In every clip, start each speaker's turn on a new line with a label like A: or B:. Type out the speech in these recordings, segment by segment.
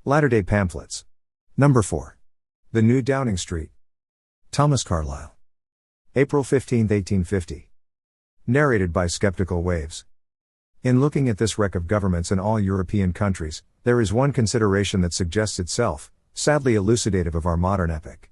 A: Latter-day Pamphlets. Number 4. The New Downing Street. Thomas Carlyle. April 15, 1850. Narrated by Skeptical Waves. In looking at this wreck of governments in all European countries, there is one consideration that suggests itself, sadly elucidative of our modern epoch.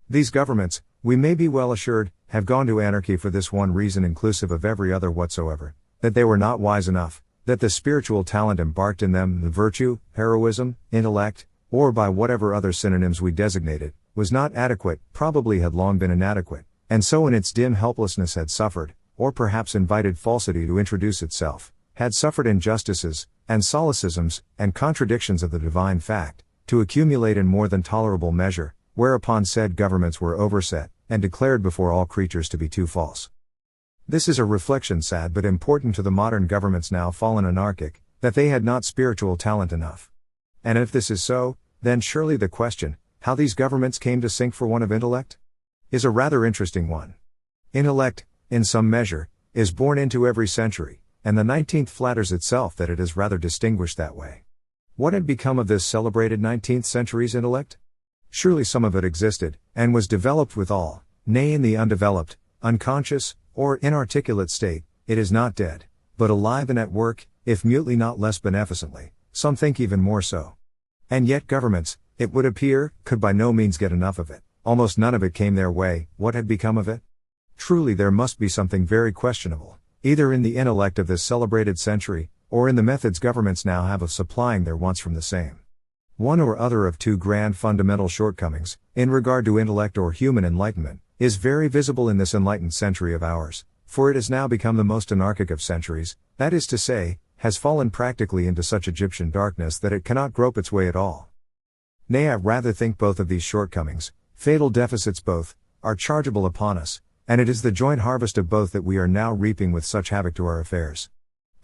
A: These governments, we may be well assured, have gone to anarchy for this one reason inclusive of every other whatsoever, that they were not wise enough, that the spiritual talent embarked in them, the virtue, heroism, intellect, or by whatever other synonyms we designate it, was not adequate, probably had long been inadequate, and so in its dim helplessness had suffered, or perhaps invited falsity to introduce itself, had suffered injustices, and solecisms, and contradictions of the divine fact, to accumulate in more than tolerable measure, whereupon said governments were overset, and declared before all creatures to be too false. This is a reflection sad but important to the modern governments now fallen anarchic, that they had not spiritual talent enough. And if this is so, then surely the question, how these governments came to sink for want of intellect? Is a rather interesting one. Intellect, in some measure, is born into every century, and the 19th flatters itself that it is rather distinguished that way. What had become of this celebrated 19th century's intellect? Surely some of it existed, and was developed withal, nay in the undeveloped, unconscious, or inarticulate state, it is not dead, but alive and at work, if mutely not less beneficently, some think even more so. And yet governments, it would appear, could by no means get enough of it, almost none of it came their way. What had become of it? Truly there must be something very questionable, either in the intellect of this celebrated century, or in the methods governments now have of supplying their wants from the same. One or other of two grand fundamental shortcomings, in regard to intellect or human enlightenment, is very visible in this enlightened century of ours, for it has now become the most anarchic of centuries, that is to say, has fallen practically into such Egyptian darkness that it cannot grope its way at all. Nay, I rather think both of these shortcomings, fatal deficits both, are chargeable upon us, and it is the joint harvest of both that we are now reaping with such havoc to our affairs.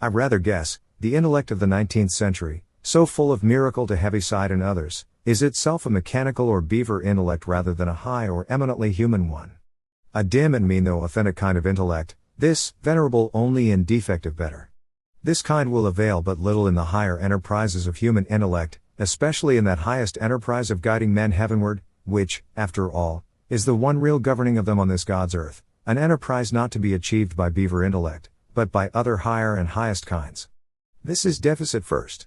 A: I rather guess, the intellect of the 19th century, so full of miracle to Heaviside and others, is itself a mechanical or beaver intellect rather than a high or eminently human one. A dim and mean though authentic kind of intellect, this, venerable only in defective better. This kind will avail but little in the higher enterprises of human intellect, especially in that highest enterprise of guiding men heavenward, which, after all, is the one real governing of them on this God's earth, an enterprise not to be achieved by beaver intellect, but by other higher and highest kinds. This is deficit first.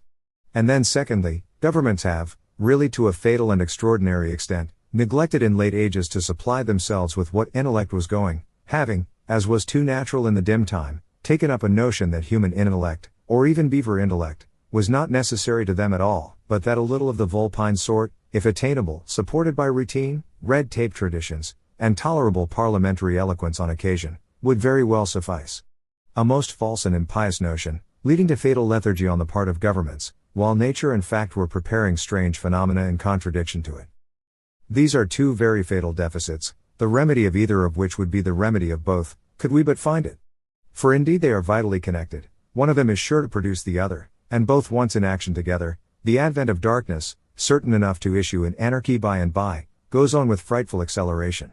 A: And then secondly, governments have, really to a fatal and extraordinary extent, neglected in late ages to supply themselves with what intellect was going, having, as was too natural in the dim time, taken up a notion that human intellect, or even beaver intellect, was not necessary to them at all, but that a little of the vulpine sort, if attainable, supported by routine, red tape traditions, and tolerable parliamentary eloquence on occasion, would very well suffice. A most false and impious notion, leading to fatal lethargy on the part of governments, while nature and fact were preparing strange phenomena in contradiction to it. These are two very fatal deficits, the remedy of either of which would be the remedy of both, could we but find it. For indeed they are vitally connected, one of them is sure to produce the other, and both once in action together, the advent of darkness, certain enough to issue in anarchy by and by, goes on with frightful acceleration.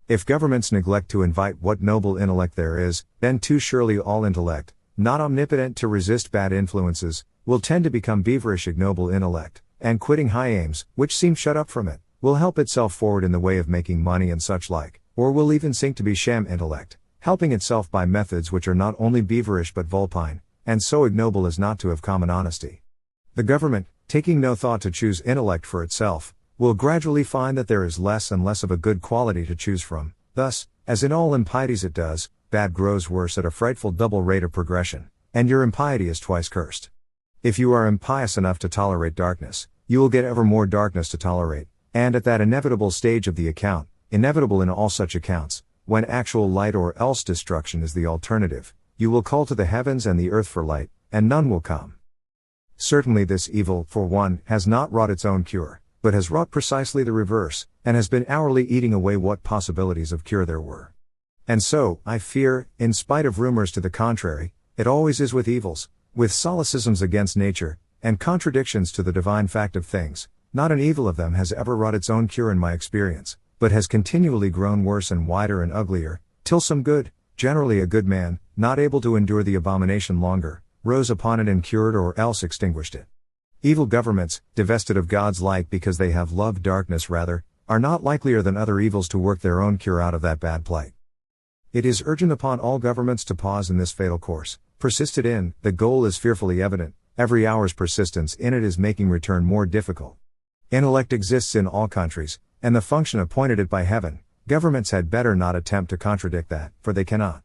A: If governments neglect to invite what noble intellect there is, then too surely all intellect, not omnipotent to resist bad influences, will tend to become beaverish ignoble intellect, and quitting high aims, which seem shut up from it, will help itself forward in the way of making money and such like, or will even sink to be sham intellect, helping itself by methods which are not only beaverish but vulpine, and so ignoble as not to have common honesty. The government, taking no thought to choose intellect for itself, will gradually find that there is less and less of a good quality to choose from, thus, as in all impieties it does, bad grows worse at a frightful double rate of progression, and your impiety is twice cursed. If you are impious enough to tolerate darkness, you will get ever more darkness to tolerate, and at that inevitable stage of the account, inevitable in all such accounts, when actual light or else destruction is the alternative, you will call to the heavens and the earth for light, and none will come. Certainly this evil, for one, has not wrought its own cure, but has wrought precisely the reverse, and has been hourly eating away what possibilities of cure there were. And so, I fear, in spite of rumors to the contrary, it always is with evils, with solecisms against nature, and contradictions to the divine fact of things. Not an evil of them has ever wrought its own cure in my experience, but has continually grown worse and wider and uglier, till some good, generally a good man, not able to endure the abomination longer, rose upon it and cured or else extinguished it. Evil governments, divested of God's light because they have loved darkness rather, are not likelier than other evils to work their own cure out of that bad plight. It is urgent upon all governments to pause in this fatal course, persisted in, the goal is fearfully evident, every hour's persistence in it is making return more difficult. Intellect exists in all countries, and the function appointed it by heaven, governments had better not attempt to contradict that, for they cannot.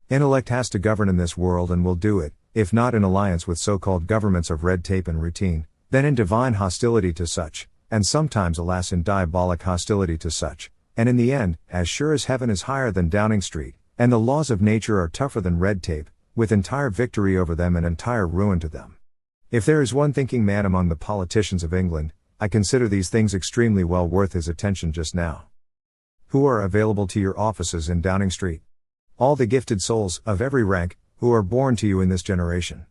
A: Intellect has to govern in this world and will do it, if not in alliance with so-called governments of red tape and routine, then in divine hostility to such, and sometimes alas in diabolic hostility to such, and in the end, as sure as heaven is higher than Downing Street, and the laws of nature are tougher than red tape, with entire victory over them and entire ruin to them. If there is one thinking man among the politicians of England, I consider these things extremely well worth his attention just now. Who are available to your offices in Downing Street? All the gifted souls, of every rank, who are born to you in this generation.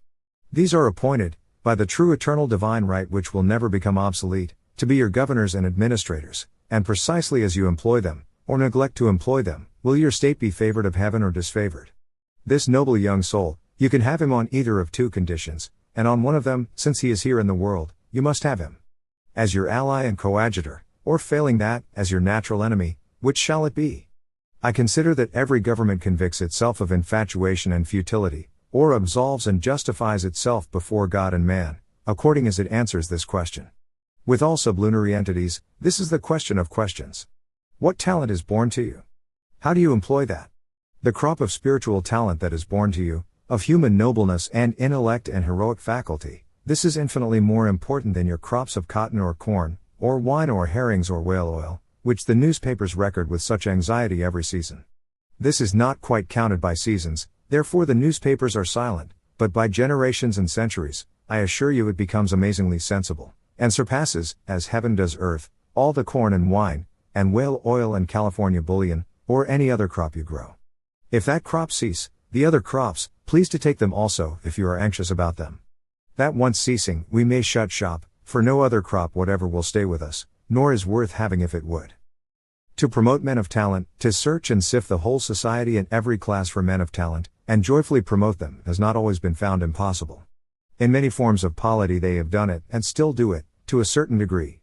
A: These are appointed, by the true eternal divine right which will never become obsolete, to be your governors and administrators, and precisely as you employ them, or neglect to employ them, will your state be favored of heaven or disfavored. This noble young soul, you can have him on either of two conditions, and on one of them, since he is here in the world, you must have him. As your ally and coadjutor, or failing that, as your natural enemy, which shall it be? I consider that every government convicts itself of infatuation and futility, or absolves and justifies itself before God and man, according as it answers this question. With all sublunary entities, this is the question of questions. What talent is born to you? How do you employ that? The crop of spiritual talent that is born to you, of human nobleness and intellect and heroic faculty, this is infinitely more important than your crops of cotton or corn, or wine or herrings or whale oil, which the newspapers record with such anxiety every season. This is not quite counted by seasons, therefore the newspapers are silent, but by generations and centuries, I assure you it becomes amazingly sensible, and surpasses, as heaven does earth, all the corn and wine, and whale oil and California bullion, or any other crop you grow. If that crop cease, the other crops, please to take them also, if you are anxious about them. That once ceasing, we may shut shop, for no other crop whatever will stay with us, nor is worth having if it would. To promote men of talent, to search and sift the whole society and every class for men of talent, and joyfully promote them, has not always been found impossible. In many forms of polity they have done it, and still do it, to a certain degree.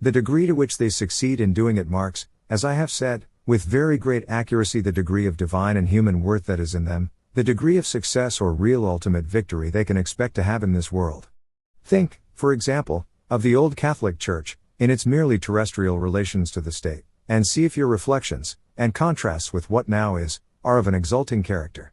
A: The degree to which they succeed in doing it marks, as I have said, with very great accuracy the degree of divine and human worth that is in them, the degree of success or real ultimate victory they can expect to have in this world. Think, for example, of the old Catholic Church, in its merely terrestrial relations to the state, and see if your reflections, and contrasts with what now is, are of an exulting character.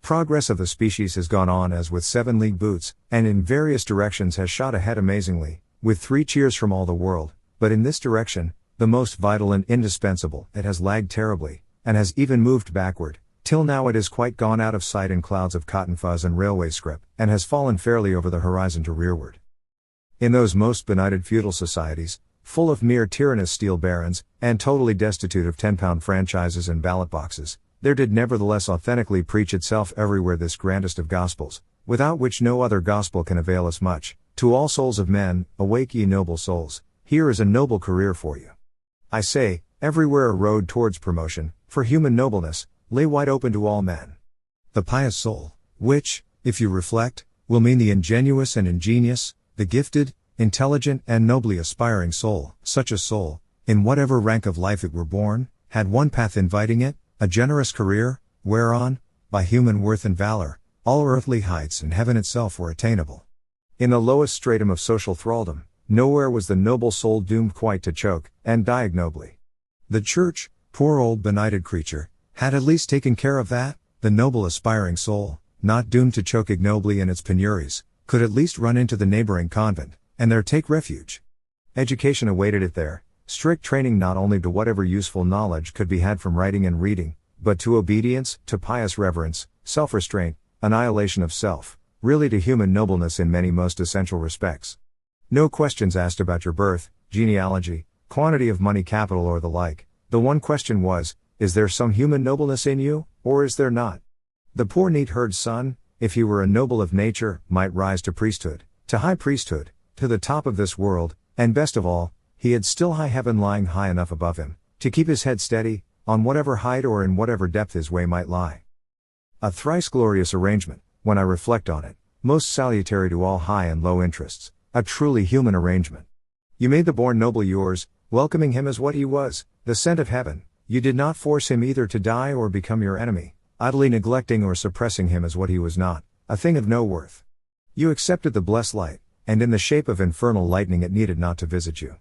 A: Progress of the species has gone on as with 7-league boots, and in various directions has shot ahead amazingly, with 3 cheers from all the world, but in this direction, the most vital and indispensable, it has lagged terribly, and has even moved backward, till now it is quite gone out of sight in clouds of cotton fuzz and railway scrip, and has fallen fairly over the horizon to rearward. In those most benighted feudal societies, full of mere tyrannous steel barons, and totally destitute of 10-pound franchises and ballot boxes, there did nevertheless authentically preach itself everywhere this grandest of gospels, without which no other gospel can avail us much, to all souls of men, awake ye noble souls, here is a noble career for you. I say, everywhere a road towards promotion, for human nobleness, lay wide open to all men. The pious soul, which, if you reflect, will mean the ingenuous and ingenious, the gifted, intelligent and nobly aspiring soul, such a soul, in whatever rank of life it were born, had one path inviting it, a generous career, whereon, by human worth and valor, all earthly heights and heaven itself were attainable. In the lowest stratum of social thraldom, nowhere was the noble soul doomed quite to choke, and die ignobly. The Church, poor old benighted creature, had at least taken care of that, the noble aspiring soul, not doomed to choke ignobly in its penuries, could at least run into the neighboring convent, and there take refuge. Education awaited it there, strict training not only to whatever useful knowledge could be had from writing and reading, but to obedience, to pious reverence, self-restraint, annihilation of self, really to human nobleness in many most essential respects. No questions asked about your birth, genealogy, quantity of money capital or the like, the one question was, is there some human nobleness in you, or is there not? The poor neat-herd's son, if he were a noble of nature, might rise to priesthood, to high priesthood, to the top of this world, and best of all, he had still high heaven lying high enough above him, to keep his head steady, on whatever height or in whatever depth his way might lie. A thrice glorious arrangement, when I reflect on it, most salutary to all high and low interests, a truly human arrangement. You made the born noble yours, welcoming him as what he was, the sent of heaven. You did not force him either to die or become your enemy, idly neglecting or suppressing him as what he was not, a thing of no worth. You accepted the blessed light, and in the shape of infernal lightning it needed not to visit you.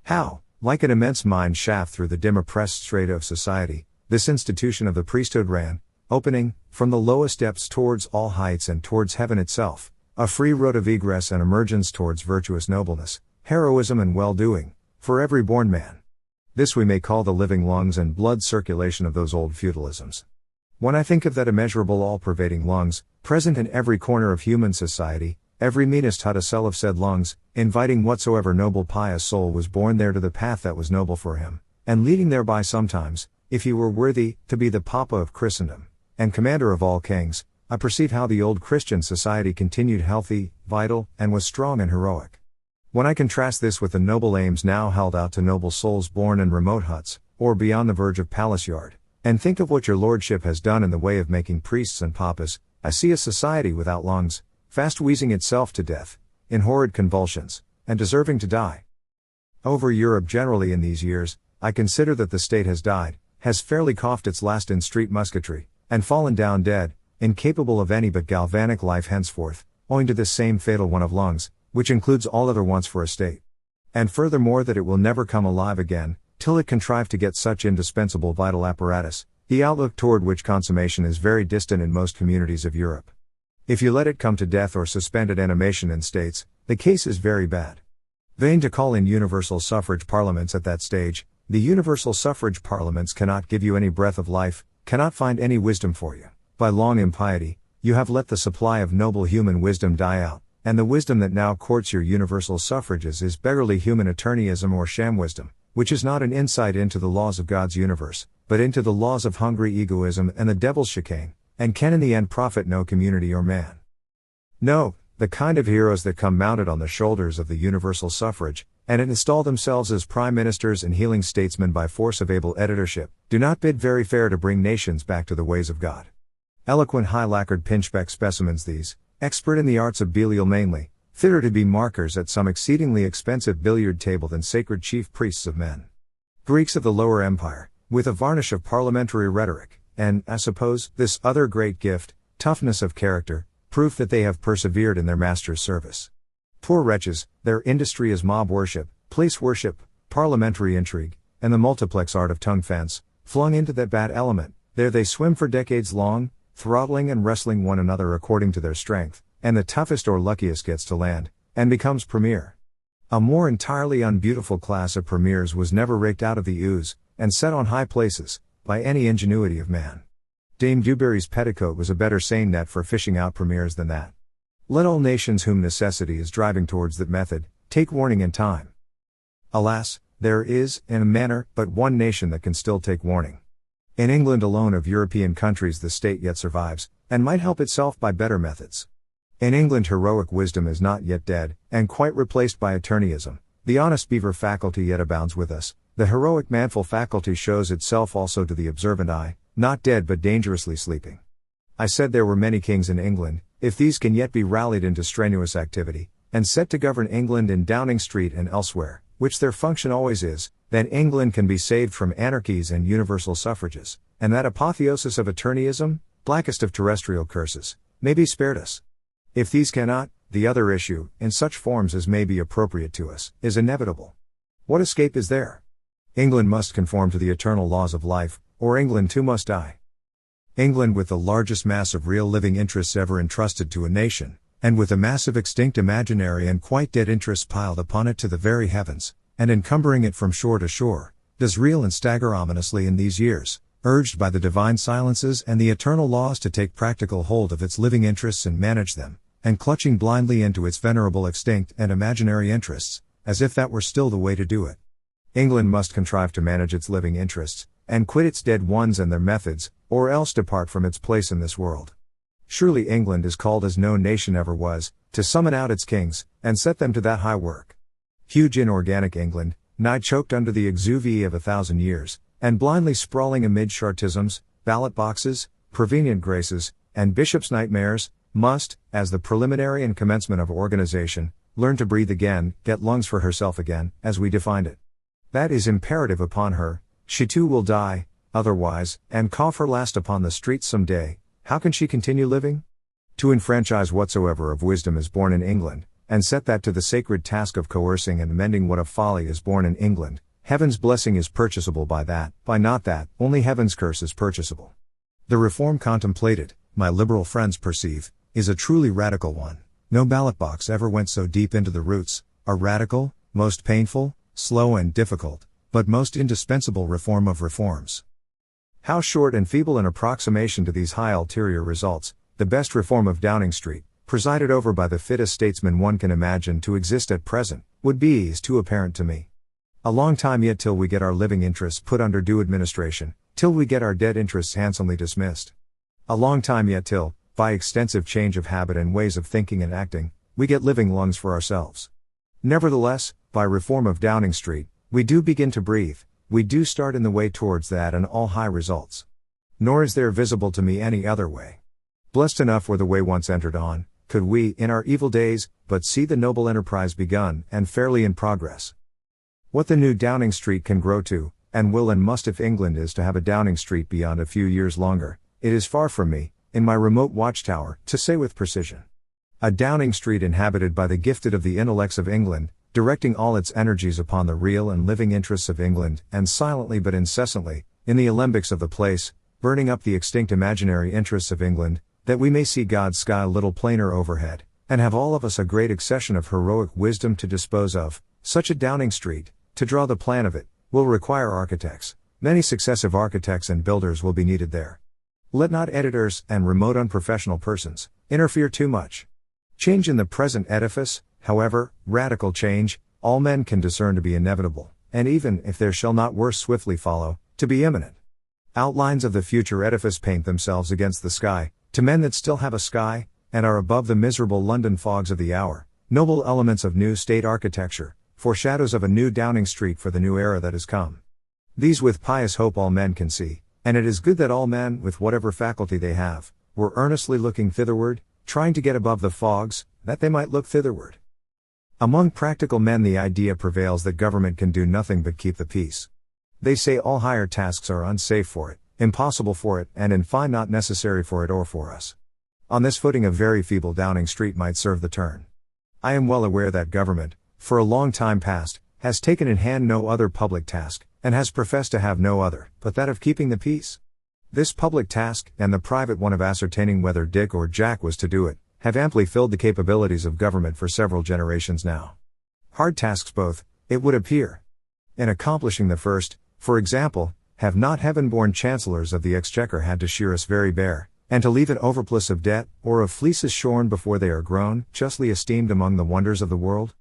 A: How, like an immense mine shaft through the dim oppressed strata of society, this institution of the priesthood ran, opening, from the lowest depths towards all heights and towards heaven itself, a free road of egress and emergence towards virtuous nobleness, heroism and well-doing, for every born man. This we may call the living lungs and blood circulation of those old feudalisms. When I think of that immeasurable all-pervading lungs, present in every corner of human society, every meanest hut a cell of said lungs, inviting whatsoever noble pious soul was born there to the path that was noble for him, and leading thereby sometimes, if he were worthy, to be the Papa of Christendom, and Commander of all kings, I perceive how the old Christian society continued healthy, vital, and was strong and heroic. When I contrast this with the noble aims now held out to noble souls born in remote huts, or beyond the verge of palace yard, and think of what your lordship has done in the way of making priests and papas, I see a society without lungs, fast wheezing itself to death, in horrid convulsions, and deserving to die. Over Europe generally in these years, I consider that the state has died, has fairly coughed its last in street musketry, and fallen down dead, incapable of any but galvanic life henceforth, owing to this same fatal one of lungs, which includes all other wants for a state. And furthermore that it will never come alive again, till it contrive to get such indispensable vital apparatus, the outlook toward which consummation is very distant in most communities of Europe. If you let it come to death or suspended animation in states, the case is very bad. Vain to call in universal suffrage parliaments at that stage, the universal suffrage parliaments cannot give you any breath of life, cannot find any wisdom for you. By long impiety, you have let the supply of noble human wisdom die out, and the wisdom that now courts your universal suffrages is beggarly human attorneyism or sham wisdom, which is not an insight into the laws of God's universe, but into the laws of hungry egoism and the devil's chicane, and can in the end profit no community or man. No, the kind of heroes that come mounted on the shoulders of the universal suffrage, and install themselves as prime ministers and healing statesmen by force of able editorship, do not bid very fair to bring nations back to the ways of God. Eloquent high-lacquered pinchbeck specimens these, expert in the arts of Belial mainly, fitter to be markers at some exceedingly expensive billiard table than sacred chief priests of men. Greeks of the Lower Empire, with a varnish of parliamentary rhetoric, and, I suppose, this other great gift, toughness of character, proof that they have persevered in their master's service. Poor wretches, their industry is mob worship, place worship, parliamentary intrigue, and the multiplex art of tongue fence, flung into that bad element, there they swim for decades long, throttling and wrestling one another according to their strength, and the toughest or luckiest gets to land, and becomes premier. A more entirely unbeautiful class of premiers was never raked out of the ooze, and set on high places, by any ingenuity of man. Dame Dewberry's petticoat was a better seine net for fishing out premiers than that. Let all nations whom necessity is driving towards that method, take warning in time. Alas, there is, in a manner, but one nation that can still take warning. In England alone of European countries the state yet survives, and might help itself by better methods. In England heroic wisdom is not yet dead, and quite replaced by attorneyism. The honest beaver faculty yet abounds with us. The heroic manful faculty shows itself also to the observant eye, not dead but dangerously sleeping. I said there were many kings in England, if these can yet be rallied into strenuous activity, and set to govern England in Downing Street and elsewhere, which their function always is, then England can be saved from anarchies and universal suffrages, and that apotheosis of attorneyism, blackest of terrestrial curses, may be spared us. If these cannot, the other issue, in such forms as may be appropriate to us, is inevitable. What escape is there? England must conform to the eternal laws of life, or England too must die. England with the largest mass of real living interests ever entrusted to a nation, and with a massive extinct imaginary and quite dead interests piled upon it to the very heavens, and encumbering it from shore to shore, does reel and stagger ominously in these years, urged by the divine silences and the eternal laws to take practical hold of its living interests and manage them, and clutching blindly into its venerable extinct and imaginary interests, as if that were still the way to do it. England must contrive to manage its living interests, and quit its dead ones and their methods, or else depart from its place in this world. Surely England is called as no nation ever was, to summon out its kings, and set them to that high work. Huge inorganic England, nigh choked under the exuvie of 1,000 years, and blindly sprawling amid chartisms, ballot boxes, prevenient graces, and bishops' nightmares, must, as the preliminary and commencement of organization, learn to breathe again, get lungs for herself again, as we defined it. That is imperative upon her, she too will die, otherwise, and cough her last upon the streets some day, how can she continue living? To enfranchise whatsoever of wisdom is born in England, and set that to the sacred task of coercing and amending what of folly is born in England, heaven's blessing is purchasable by that, by not that, only heaven's curse is purchasable. The reform contemplated, my liberal friends perceive, is a truly radical one. No ballot box ever went so deep into the roots, a radical, most painful, slow and difficult, but most indispensable reform of reforms. How short and feeble an approximation to these high ulterior results, the best reform of Downing Street, presided over by the fittest statesman one can imagine to exist at present, would be is too apparent to me. A long time yet till we get our living interests put under due administration, till we get our dead interests handsomely dismissed. A long time yet till, by extensive change of habit and ways of thinking and acting, we get living lungs for ourselves. Nevertheless, by reform of Downing Street, we do begin to breathe, we do start in the way towards that and all high results. Nor is there visible to me any other way. Blessed enough were the way once entered on, could we, in our evil days, but see the noble enterprise begun and fairly in progress. What the new Downing Street can grow to, and will and must if England is to have a Downing Street beyond a few years longer, it is far from me, in my remote watchtower, to say with precision. A Downing Street inhabited by the gifted of the intellects of England, directing all its energies upon the real and living interests of England, and silently but incessantly, in the alembics of the place, burning up the extinct imaginary interests of England, that we may see God's sky a little plainer overhead, and have all of us a great accession of heroic wisdom to dispose of. Such a Downing Street, to draw the plan of it, will require architects. Many successive architects and builders will be needed there. Let not editors, and remote unprofessional persons, interfere too much. Change in the present edifice, however, radical change, all men can discern to be inevitable, and even if there shall not worse swiftly follow, to be imminent. Outlines of the future edifice paint themselves against the sky, to men that still have a sky, and are above the miserable London fogs of the hour, noble elements of new state architecture, foreshadows of a new Downing Street for the new era that is come. These with pious hope all men can see, and it is good that all men, with whatever faculty they have, were earnestly looking thitherward, trying to get above the fogs, that they might look thitherward. Among practical men the idea prevails that government can do nothing but keep the peace. They say all higher tasks are unsafe for it, impossible for it, and in fine not necessary for it or for us. On this footing a very feeble Downing Street might serve the turn. I am well aware that government, for a long time past, has taken in hand no other public task, and has professed to have no other, but that of keeping the peace. This public task, and the private one of ascertaining whether Dick or Jack was to do it, have amply filled the capabilities of government for several generations now. Hard tasks both, it would appear. In accomplishing the first, for example, have not heaven-born chancellors of the exchequer had to shear us very bare, and to leave an overplus of debt, or of fleeces shorn before they are grown, justly esteemed among the wonders of the world?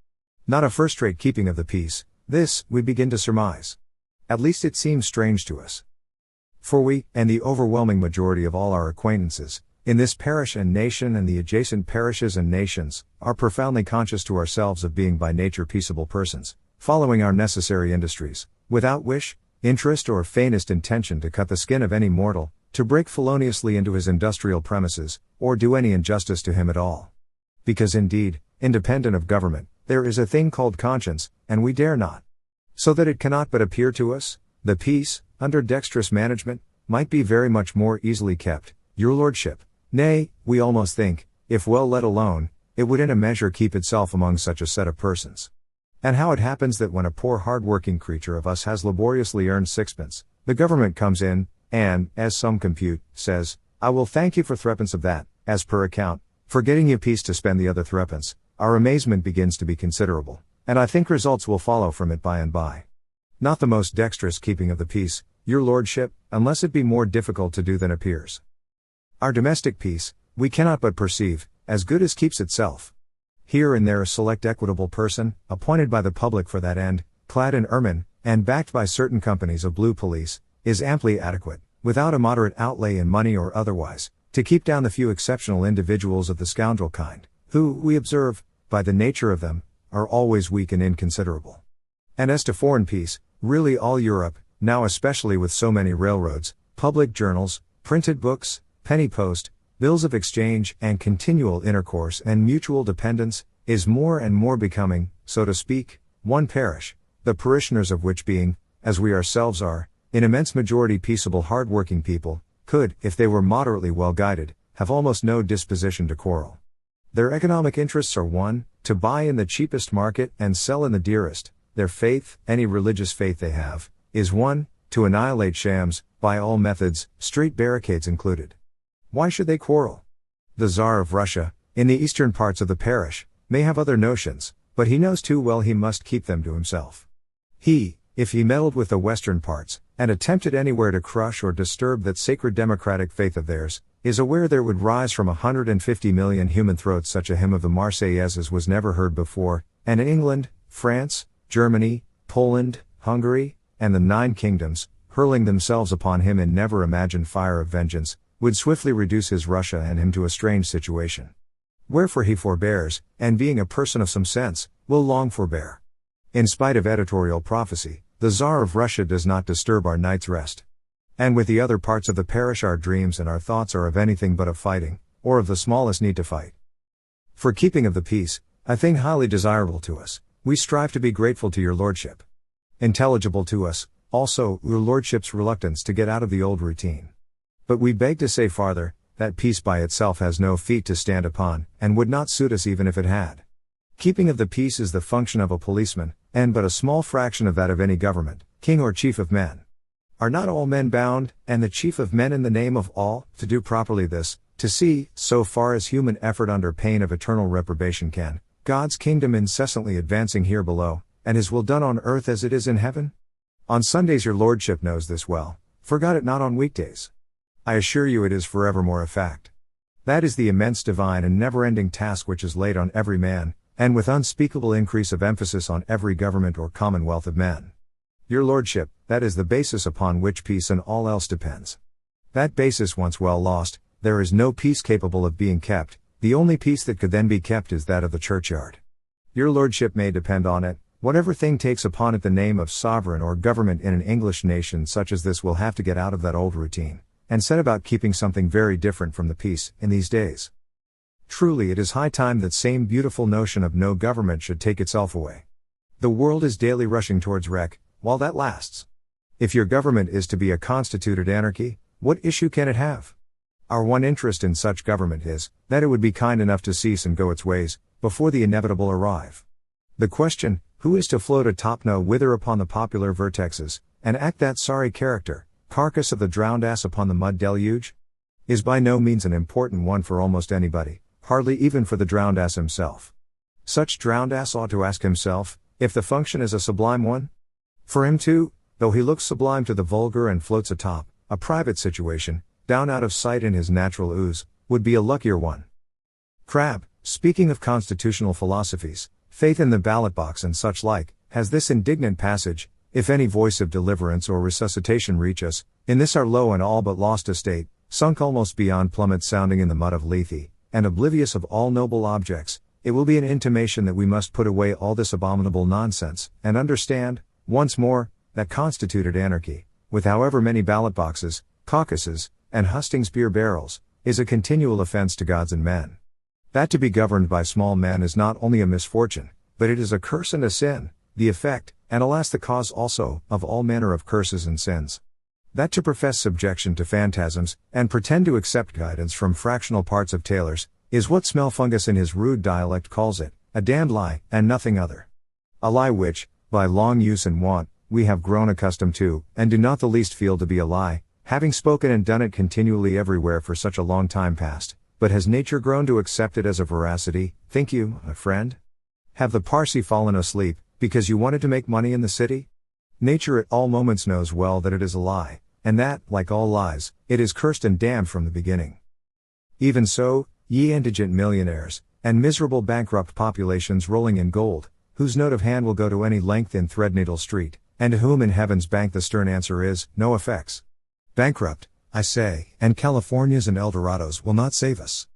A: Not a first-rate keeping of the peace, this, we begin to surmise. At least it seems strange to us. For we, and the overwhelming majority of all our acquaintances, in this parish and nation and the adjacent parishes and nations, are profoundly conscious to ourselves of being by nature peaceable persons, following our necessary industries, without wish, interest or faintest intention to cut the skin of any mortal, to break feloniously into his industrial premises, or do any injustice to him at all. Because indeed, independent of government, there is a thing called conscience, and we dare not. So that it cannot but appear to us, the peace, under dexterous management, might be very much more easily kept, your lordship. Nay, we almost think, if well let alone, it would in a measure keep itself among such a set of persons. And how it happens that when a poor hard-working creature of us has laboriously earned sixpence, the government comes in, and, as some compute, says, I will thank you for threepence of that, as per account, for getting you peace to spend the other threepence, our amazement begins to be considerable, and I think results will follow from it by and by. Not the most dexterous keeping of the peace, your lordship, unless it be more difficult to do than appears. Our domestic peace, we cannot but perceive, as good as keeps itself. Here and there a select equitable person, appointed by the public for that end, clad in ermine, and backed by certain companies of blue police, is amply adequate, without a moderate outlay in money or otherwise, to keep down the few exceptional individuals of the scoundrel kind, who, we observe, by the nature of them, are always weak and inconsiderable. And as to foreign peace, really all Europe, now especially with so many railroads, public journals, printed books, penny post, bills of exchange, and continual intercourse and mutual dependence, is more and more becoming, so to speak, one parish, the parishioners of which being, as we ourselves are, in immense majority peaceable hard-working people, could, if they were moderately well guided, have almost no disposition to quarrel. Their economic interests are one, to buy in the cheapest market and sell in the dearest. Their faith, any religious faith they have, is one, to annihilate shams, by all methods, street barricades included. Why should they quarrel? The Tsar of Russia, in the eastern parts of the parish, may have other notions, but he knows too well he must keep them to himself. He, if he meddled with the western parts, and attempted anywhere to crush or disturb that sacred democratic faith of theirs, is aware there would rise from 150 million human throats such a hymn of the Marseillaise as was never heard before, and in England, France, Germany, Poland, Hungary, and the 9 kingdoms, hurling themselves upon him in never imagined fire of vengeance, would swiftly reduce his Russia and him to a strange situation. Wherefore he forbears, and being a person of some sense, will long forbear. In spite of editorial prophecy, the Tsar of Russia does not disturb our night's rest. And with the other parts of the parish our dreams and our thoughts are of anything but of fighting, or of the smallest need to fight. For keeping of the peace, a thing highly desirable to us, we strive to be grateful to your lordship. Intelligible to us, also, your lordship's reluctance to get out of the old routine. But we beg to say farther, that peace by itself has no feet to stand upon, and would not suit us even if it had. Keeping of the peace is the function of a policeman, and but a small fraction of that of any government, king or chief of men. Are not all men bound, and the chief of men in the name of all, to do properly this, to see, so far as human effort under pain of eternal reprobation can, God's kingdom incessantly advancing here below, and his will done on earth as it is in heaven? On Sundays your lordship knows this well, forgot it not on weekdays. I assure you it is forevermore a fact. That is the immense divine and never-ending task which is laid on every man, and with unspeakable increase of emphasis on every government or commonwealth of men. Your lordship, that is the basis upon which peace and all else depends. That basis once well lost, there is no peace capable of being kept, the only peace that could then be kept is that of the churchyard. Your lordship may depend on it, whatever thing takes upon it the name of sovereign or government in an English nation such as this will have to get out of that old routine, and set about keeping something very different from the peace, in these days. Truly it is high time that same beautiful notion of no government should take itself away. The world is daily rushing towards wreck, while that lasts. If your government is to be a constituted anarchy, what issue can it have? Our one interest in such government is, that it would be kind enough to cease and go its ways, before the inevitable arrive. The question, who is to float atop no whither upon the popular vertexes, and act that sorry character, carcass of the drowned ass upon the mud deluge? Is by no means an important one for almost anybody, hardly even for the drowned ass himself. Such drowned ass ought to ask himself, if the function is a sublime one? For him too, though he looks sublime to the vulgar and floats atop, a private situation, down out of sight in his natural ooze, would be a luckier one. Crabbe, speaking of constitutional philosophies, faith in the ballot box and such like, has this indignant passage: if any voice of deliverance or resuscitation reach us, in this our low and all but lost estate, sunk almost beyond plummet sounding in the mud of Lethe, and oblivious of all noble objects, it will be an intimation that we must put away all this abominable nonsense, and understand, once more, that constituted anarchy, with however many ballot boxes, caucuses, and hustings beer barrels, is a continual offense to gods and men. That to be governed by small men is not only a misfortune, but it is a curse and a sin, the effect, and alas the cause also, of all manner of curses and sins. That to profess subjection to phantasms, and pretend to accept guidance from fractional parts of tailors, is what Smelfungus in his rude dialect calls it, a damned lie, and nothing other. A lie which, by long use and wont, we have grown accustomed to, and do not the least feel to be a lie, having spoken and done it continually everywhere for such a long time past. But has nature grown to accept it as a veracity, think you, my friend? Have the Parsi fallen asleep, because you wanted to make money in the city? Nature at all moments knows well that it is a lie, and that, like all lies, it is cursed and damned from the beginning. Even so, ye indigent millionaires, and miserable bankrupt populations rolling in gold, whose note of hand will go to any length in Threadneedle Street, and to whom in heaven's bank the stern answer is, no effects. Bankrupt, I say, and Californias and Eldorados will not save us.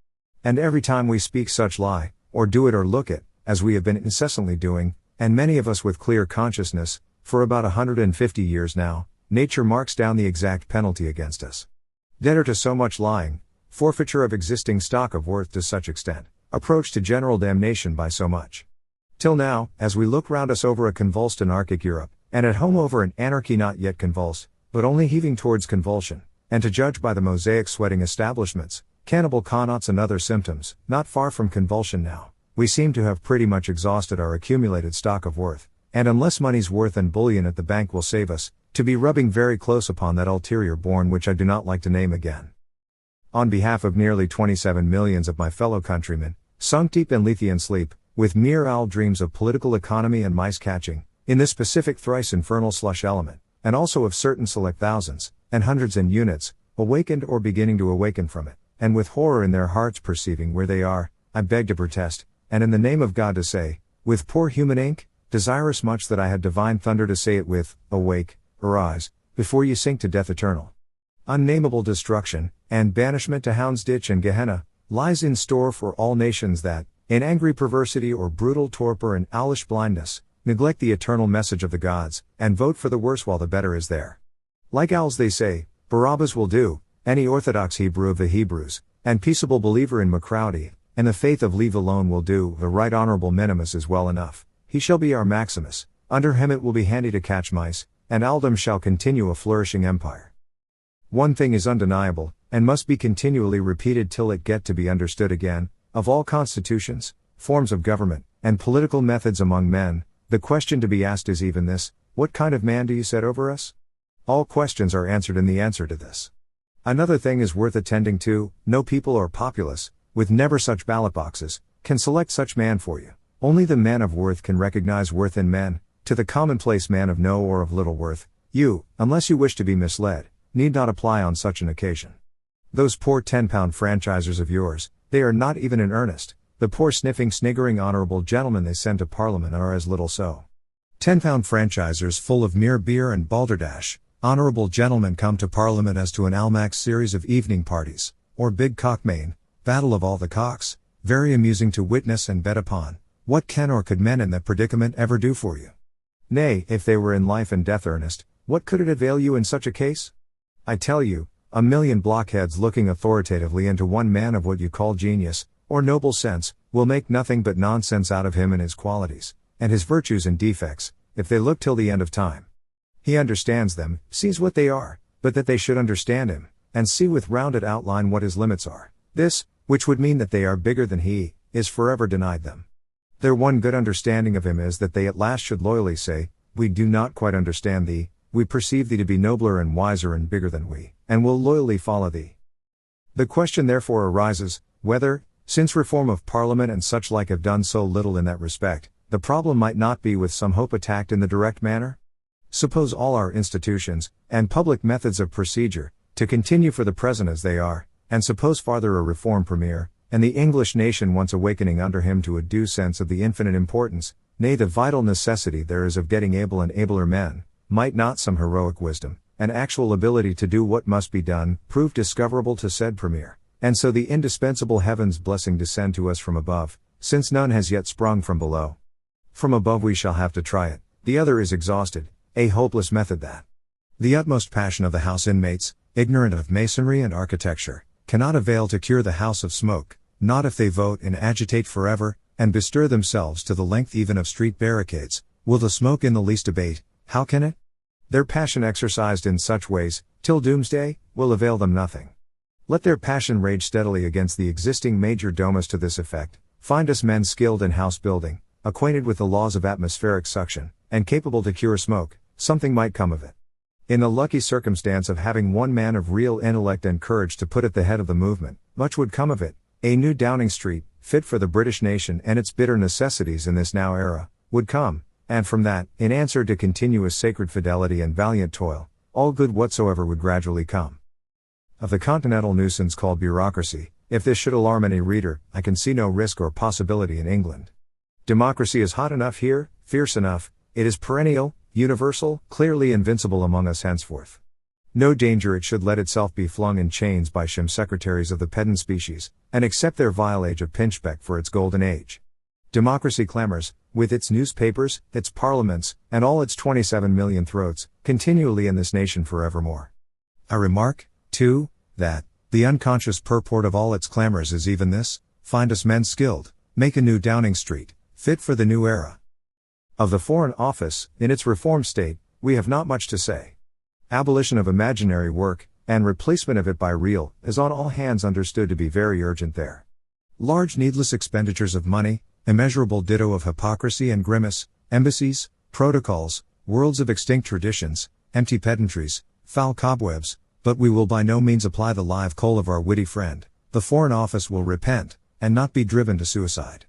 A: And every time we speak such lie, or do it or look it, as we have been incessantly doing, and many of us with clear consciousness, for about 150 years now, nature marks down the exact penalty against us. Debtor to so much lying, forfeiture of existing stock of worth to such extent, approach to general damnation by so much. Till now, as we look round us over a convulsed anarchic Europe, and at home over an anarchy not yet convulsed, but only heaving towards convulsion, and to judge by the mosaic sweating establishments, cannibal connaughts and other symptoms, not far from convulsion now, we seem to have pretty much exhausted our accumulated stock of worth, and unless money's worth and bullion at the bank will save us, to be rubbing very close upon that ulterior bourne which I do not like to name again. On behalf of nearly 27 millions of my fellow countrymen, sunk deep in Lethean sleep, with mere owl dreams of political economy and mice catching, in this specific thrice infernal slush element, and also of certain select thousands, and hundreds and units, awakened or beginning to awaken from it, and with horror in their hearts perceiving where they are, I beg to protest, and in the name of God to say, with poor human ink, desirous much that I had divine thunder to say it with, awake, arise, before ye sink to death eternal. Unnamable destruction, and banishment to Houndsditch and Gehenna, lies in store for all nations that, in angry perversity or brutal torpor and owlish blindness, neglect the eternal message of the gods, and vote for the worse while the better is there. Like owls they say, Barabbas will do, any orthodox Hebrew of the Hebrews, and peaceable believer in Macrowdy, and the faith of Leave alone will do, the right honorable Minimus is well enough, he shall be our Maximus, under him it will be handy to catch mice, and Aldom shall continue a flourishing empire. One thing is undeniable, and must be continually repeated till it get to be understood again, of all constitutions, forms of government, and political methods among men, the question to be asked is even this: what kind of man do you set over us? All questions are answered in the answer to this. Another thing is worth attending to: no people or populace, with never such ballot boxes, can select such man for you. Only the man of worth can recognize worth in men. To the commonplace man of no or of little worth, you, unless you wish to be misled, need not apply on such an occasion. Those poor 10-pound franchisers of yours, they are not even in earnest. The poor sniffing, sniggering honorable gentlemen they send to Parliament are as little so. 10-pound franchisers full of mere beer and balderdash, honorable gentlemen come to Parliament as to an Almack's series of evening parties, or big cockmain, battle of all the cocks, very amusing to witness and bet upon. What can or could men in that predicament ever do for you? Nay, if they were in life and death earnest, what could it avail you in such a case? I tell you, a million blockheads looking authoritatively into one man of what you call genius, or noble sense, will make nothing but nonsense out of him and his qualities, and his virtues and defects, if they look till the end of time. He understands them, sees what they are, but that they should understand him, and see with rounded outline what his limits are. This, which would mean that they are bigger than he, is forever denied them. Their one good understanding of him is that they at last should loyally say, we do not quite understand thee, we perceive thee to be nobler and wiser and bigger than we, and will loyally follow thee. The question therefore arises, whether, since reform of Parliament and such like have done so little in that respect, the problem might not be with some hope attacked in the direct manner? Suppose all our institutions, and public methods of procedure, to continue for the present as they are, and suppose farther a reform premier, and the English nation once awakening under him to a due sense of the infinite importance, nay the vital necessity there is of getting able and abler men, might not some heroic wisdom, and actual ability to do what must be done, prove discoverable to said premier, and so the indispensable heaven's blessing descend to us from above, since none has yet sprung from below. From above we shall have to try it, the other is exhausted, a hopeless method that. The utmost passion of the house inmates, ignorant of masonry and architecture, cannot avail to cure the house of smoke, not if they vote and agitate forever, and bestir themselves to the length even of street barricades. Will the smoke in the least abate? How can it? Their passion exercised in such ways, till doomsday, will avail them nothing. Let their passion rage steadily against the existing major domus to this effect: find us men skilled in house building, acquainted with the laws of atmospheric suction, and capable to cure smoke, something might come of it. In the lucky circumstance of having one man of real intellect and courage to put at the head of the movement, much would come of it. A new Downing Street, fit for the British nation and its bitter necessities in this now era, would come, and from that, in answer to continuous sacred fidelity and valiant toil, all good whatsoever would gradually come. Of the continental nuisance called bureaucracy, if this should alarm any reader, I can see no risk or possibility in England. Democracy is hot enough here, fierce enough, it is perennial, universal, clearly invincible among us henceforth. No danger it should let itself be flung in chains by sham secretaries of the pedant species, and accept their vile age of pinchbeck for its golden age. Democracy clamors, with its newspapers, its parliaments, and all its 27 million throats, continually in this nation forevermore. I remark, too, that the unconscious purport of all its clamors is even this: find us men skilled, make a new Downing Street, fit for the new era. Of the Foreign Office, in its reformed state, we have not much to say. Abolition of imaginary work, and replacement of it by real, is on all hands understood to be very urgent there. Large needless expenditures of money, immeasurable ditto of hypocrisy and grimace, embassies, protocols, worlds of extinct traditions, empty pedantries, foul cobwebs, but we will by no means apply the live coal of our witty friend. The Foreign Office will repent, and not be driven to suicide.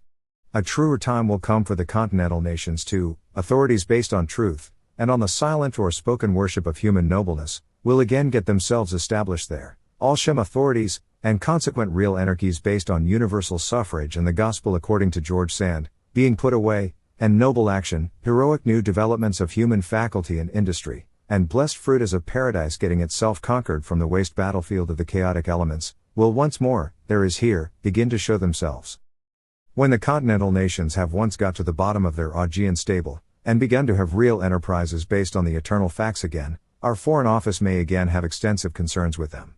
A: A truer time will come for the continental nations too. Authorities based on truth, and on the silent or spoken worship of human nobleness, will again get themselves established there. All Shem authorities, and consequent real anarchies based on universal suffrage and the gospel according to George Sand, being put away, and noble action, heroic new developments of human faculty and industry, and blessed fruit as of paradise getting itself conquered from the waste battlefield of the chaotic elements, will once more, there is here, begin to show themselves. When the continental nations have once got to the bottom of their Augean stable, and begun to have real enterprises based on the eternal facts again, our Foreign Office may again have extensive concerns with them.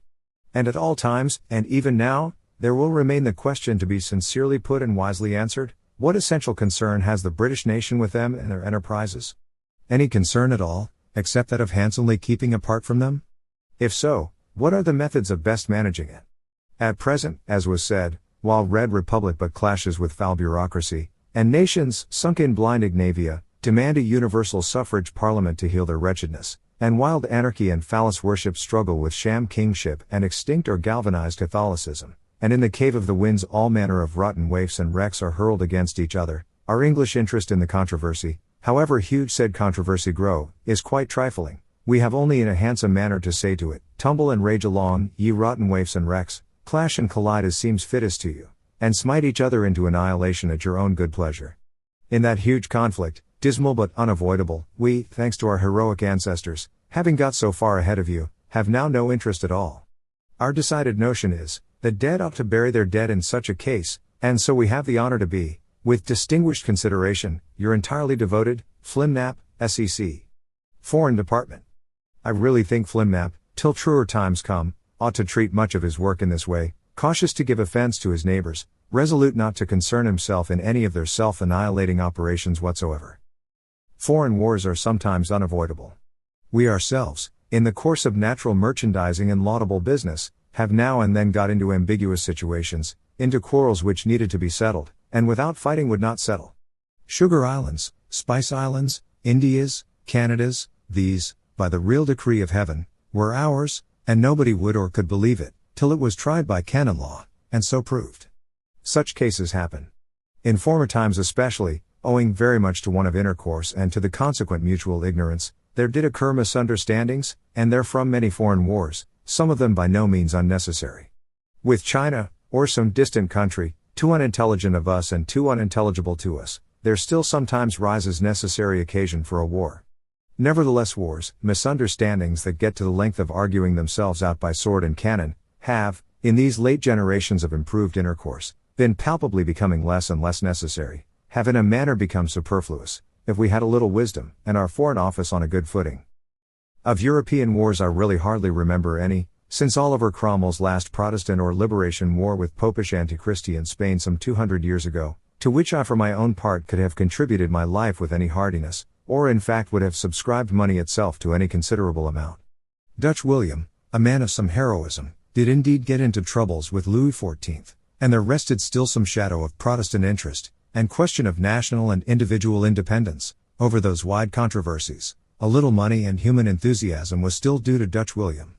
A: And at all times, and even now, there will remain the question to be sincerely put and wisely answered: what essential concern has the British nation with them and their enterprises? Any concern at all, except that of handsomely keeping apart from them? If so, what are the methods of best managing it? At present, as was said, while Red Republic but clashes with foul bureaucracy, and nations, sunk in blind ignavia, demand a universal suffrage parliament to heal their wretchedness, and wild anarchy and phallus worship struggle with sham kingship and extinct or galvanized Catholicism, and in the cave of the winds all manner of rotten waifs and wrecks are hurled against each other, our English interest in the controversy, however huge said controversy grow, is quite trifling. We have only in a handsome manner to say to it, tumble and rage along, ye rotten waifs and wrecks, clash and collide as seems fittest to you, and smite each other into annihilation at your own good pleasure. In that huge conflict, dismal but unavoidable, we, thanks to our heroic ancestors, having got so far ahead of you, have now no interest at all. Our decided notion is, that dead ought to bury their dead in such a case, and so we have the honor to be, with distinguished consideration, your entirely devoted, Flimnap, SEC. Foreign Department. I really think Flimnap, till truer times come, ought to treat much of his work in this way, cautious to give offense to his neighbors, resolute not to concern himself in any of their self-annihilating operations whatsoever. Foreign wars are sometimes unavoidable. We ourselves, in the course of natural merchandising and laudable business, have now and then got into ambiguous situations, into quarrels which needed to be settled, and without fighting would not settle. Sugar Islands, Spice Islands, Indias, Canadas, these, by the real decree of heaven, were ours, and nobody would or could believe it, till it was tried by canon law, and so proved. Such cases happen. In former times especially, owing very much to want of intercourse and to the consequent mutual ignorance, there did occur misunderstandings, and therefrom many foreign wars, some of them by no means unnecessary. With China, or some distant country, too unintelligent of us and too unintelligible to us, there still sometimes rises necessary occasion for a war. Nevertheless wars, misunderstandings that get to the length of arguing themselves out by sword and cannon, have, in these late generations of improved intercourse, been palpably becoming less and less necessary, have in a manner become superfluous, if we had a little wisdom, and our Foreign Office on a good footing. Of European wars I really hardly remember any, since Oliver Cromwell's last Protestant or Liberation War with Popish Antichristi in Spain some 200 years ago, to which I for my own part could have contributed my life with any heartiness, or in fact would have subscribed money itself to any considerable amount. Dutch William, a man of some heroism, did indeed get into troubles with Louis XIV, and there rested still some shadow of Protestant interest, and question of national and individual independence, over those wide controversies. A little money and human enthusiasm was still due to Dutch William.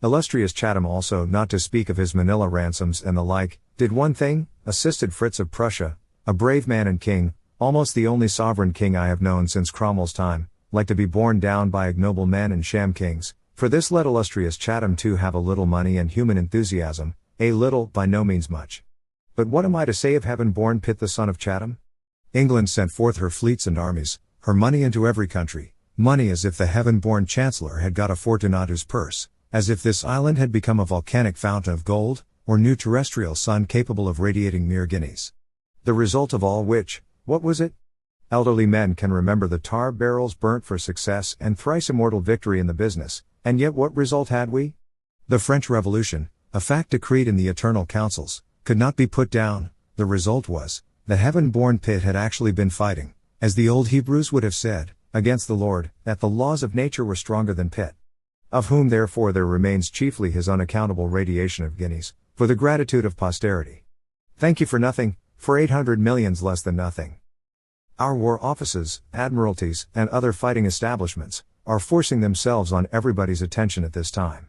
A: Illustrious Chatham also, not to speak of his Manila ransoms and the like, did one thing, assisted Fritz of Prussia, a brave man and king, almost the only sovereign king I have known since Cromwell's time, like to be borne down by ignoble men and sham kings. For this let illustrious Chatham too have a little money and human enthusiasm, a little, by no means much. But what am I to say of heaven-born Pitt the son of Chatham? England sent forth her fleets and armies, her money into every country, money as if the heaven-born Chancellor had got a Fortunato's purse, as if this island had become a volcanic fountain of gold, or new terrestrial sun capable of radiating mere guineas. The result of all which, what was it? Elderly men can remember the tar barrels burnt for success and thrice immortal victory in the business, and yet what result had we? The French Revolution, a fact decreed in the Eternal Councils, could not be put down, The result was, the heaven-born Pitt had actually been fighting, as the old Hebrews would have said, against the Lord, that the laws of nature were stronger than Pitt. Of whom therefore there remains chiefly his unaccountable radiation of guineas, for the gratitude of posterity. Thank you for nothing, for 800 millions less than nothing. Our war offices, admiralties, and other fighting establishments, are forcing themselves on everybody's attention at this time.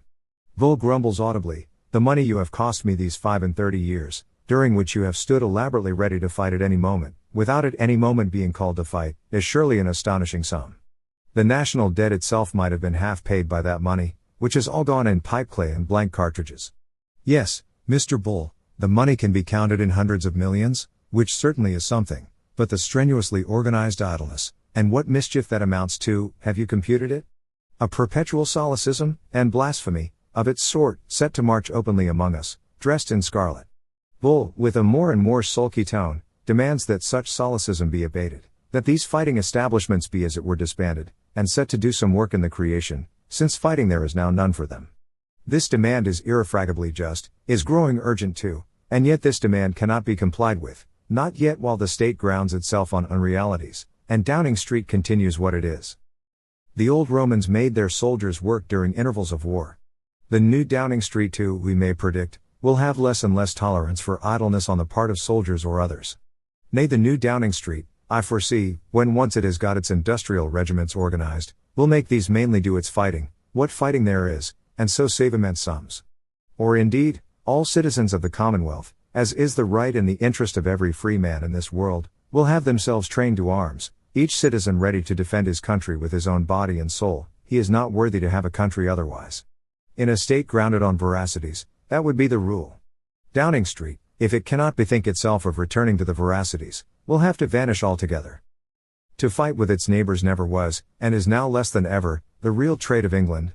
A: Bull grumbles audibly, the money you have cost me these 35 years, during which you have stood elaborately ready to fight at any moment, without at any moment being called to fight, is surely an astonishing sum. The national debt itself might have been half paid by that money, which has all gone in pipeclay and blank cartridges. Yes, Mr. Bull, the money can be counted in hundreds of millions, which certainly is something, but the strenuously organized idleness, and what mischief that amounts to, have you computed it? A perpetual solecism, and blasphemy, of its sort, set to march openly among us, dressed in scarlet. Bull, with a more and more sulky tone, demands that such solecism be abated, that these fighting establishments be as it were disbanded, and set to do some work in the creation, since fighting there is now none for them. This demand is irrefragably just, is growing urgent too, and yet this demand cannot be complied with, not yet while the state grounds itself on unrealities, and Downing Street continues what it is. The old Romans made their soldiers work during intervals of war. The new Downing Street too, we may predict, will have less and less tolerance for idleness on the part of soldiers or others. Nay, the new Downing Street, I foresee, when once it has got its industrial regiments organized, will make these mainly do its fighting, what fighting there is, and so save immense sums. Or indeed, all citizens of the Commonwealth, as is the right and the interest of every free man in this world, will have themselves trained to arms, each citizen ready to defend his country with his own body and soul. He is not worthy to have a country otherwise. In a state grounded on veracities, that would be the rule. Downing Street, if it cannot bethink itself of returning to the veracities, will have to vanish altogether. To fight with its neighbors never was, and is now less than ever, the real trait of England.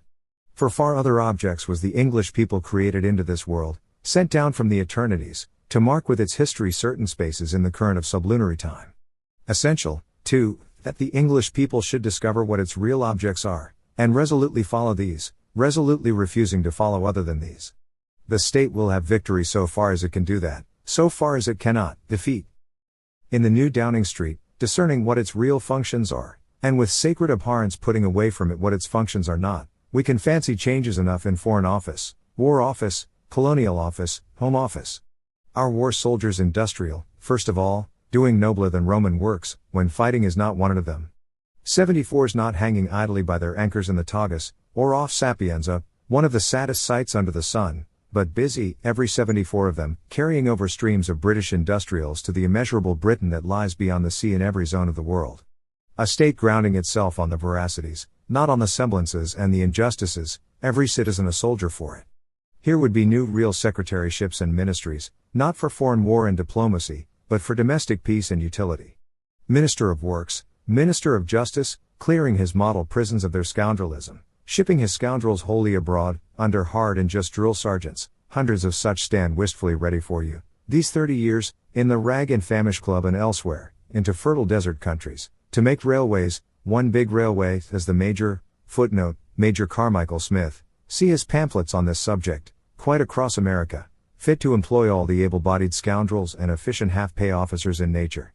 A: For far other objects was the English people created into this world, sent down from the eternities, to mark with its history certain spaces in the current of sublunary time. Essential, too, that the English people should discover what its real objects are, and resolutely follow these, resolutely refusing to follow other than these. The state will have victory so far as it can do that, so far as it cannot, defeat. In the new Downing Street, discerning what its real functions are, and with sacred abhorrence putting away from it what its functions are not, we can fancy changes enough in Foreign Office, War Office, Colonial Office, Home Office. Our war soldiers industrial, first of all, doing nobler than Roman works, when fighting is not wanted of them. 74s not hanging idly by their anchors in the Tagus, or off Sapienza, one of the saddest sights under the sun, but busy, every 74 of them, carrying over streams of British industrials to the immeasurable Britain that lies beyond the sea in every zone of the world. A state grounding itself on the veracities, not on the semblances and the injustices, every citizen a soldier for it. Here would be new real secretaryships and ministries, not for foreign war and diplomacy, but for domestic peace and utility. Minister of Works, Minister of Justice, clearing his model prisons of their scoundrelism, shipping his scoundrels wholly abroad, under hard and just drill sergeants. Hundreds of such stand wistfully ready for you, these 30 years, in the Rag and Famish Club and elsewhere, into fertile desert countries, to make railways, one big railway, as the Major, footnote, Major Carmichael Smith, see his pamphlets on this subject, quite across America, fit to employ all the able-bodied scoundrels and efficient half-pay officers in nature.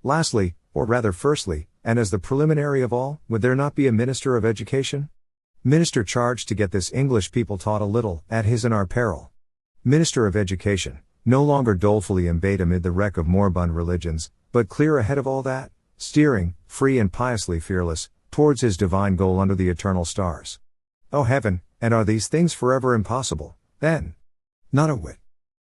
A: Lastly, or rather firstly, and as the preliminary of all, would there not be a Minister of Education? Minister charged to get this English people taught a little, at his and our peril. Minister of Education, no longer dolefully embayed amid the wreck of moribund religions, but clear ahead of all that, steering, free and piously fearless, towards his divine goal under the eternal stars. O heaven, and are these things forever impossible, then? Not a whit.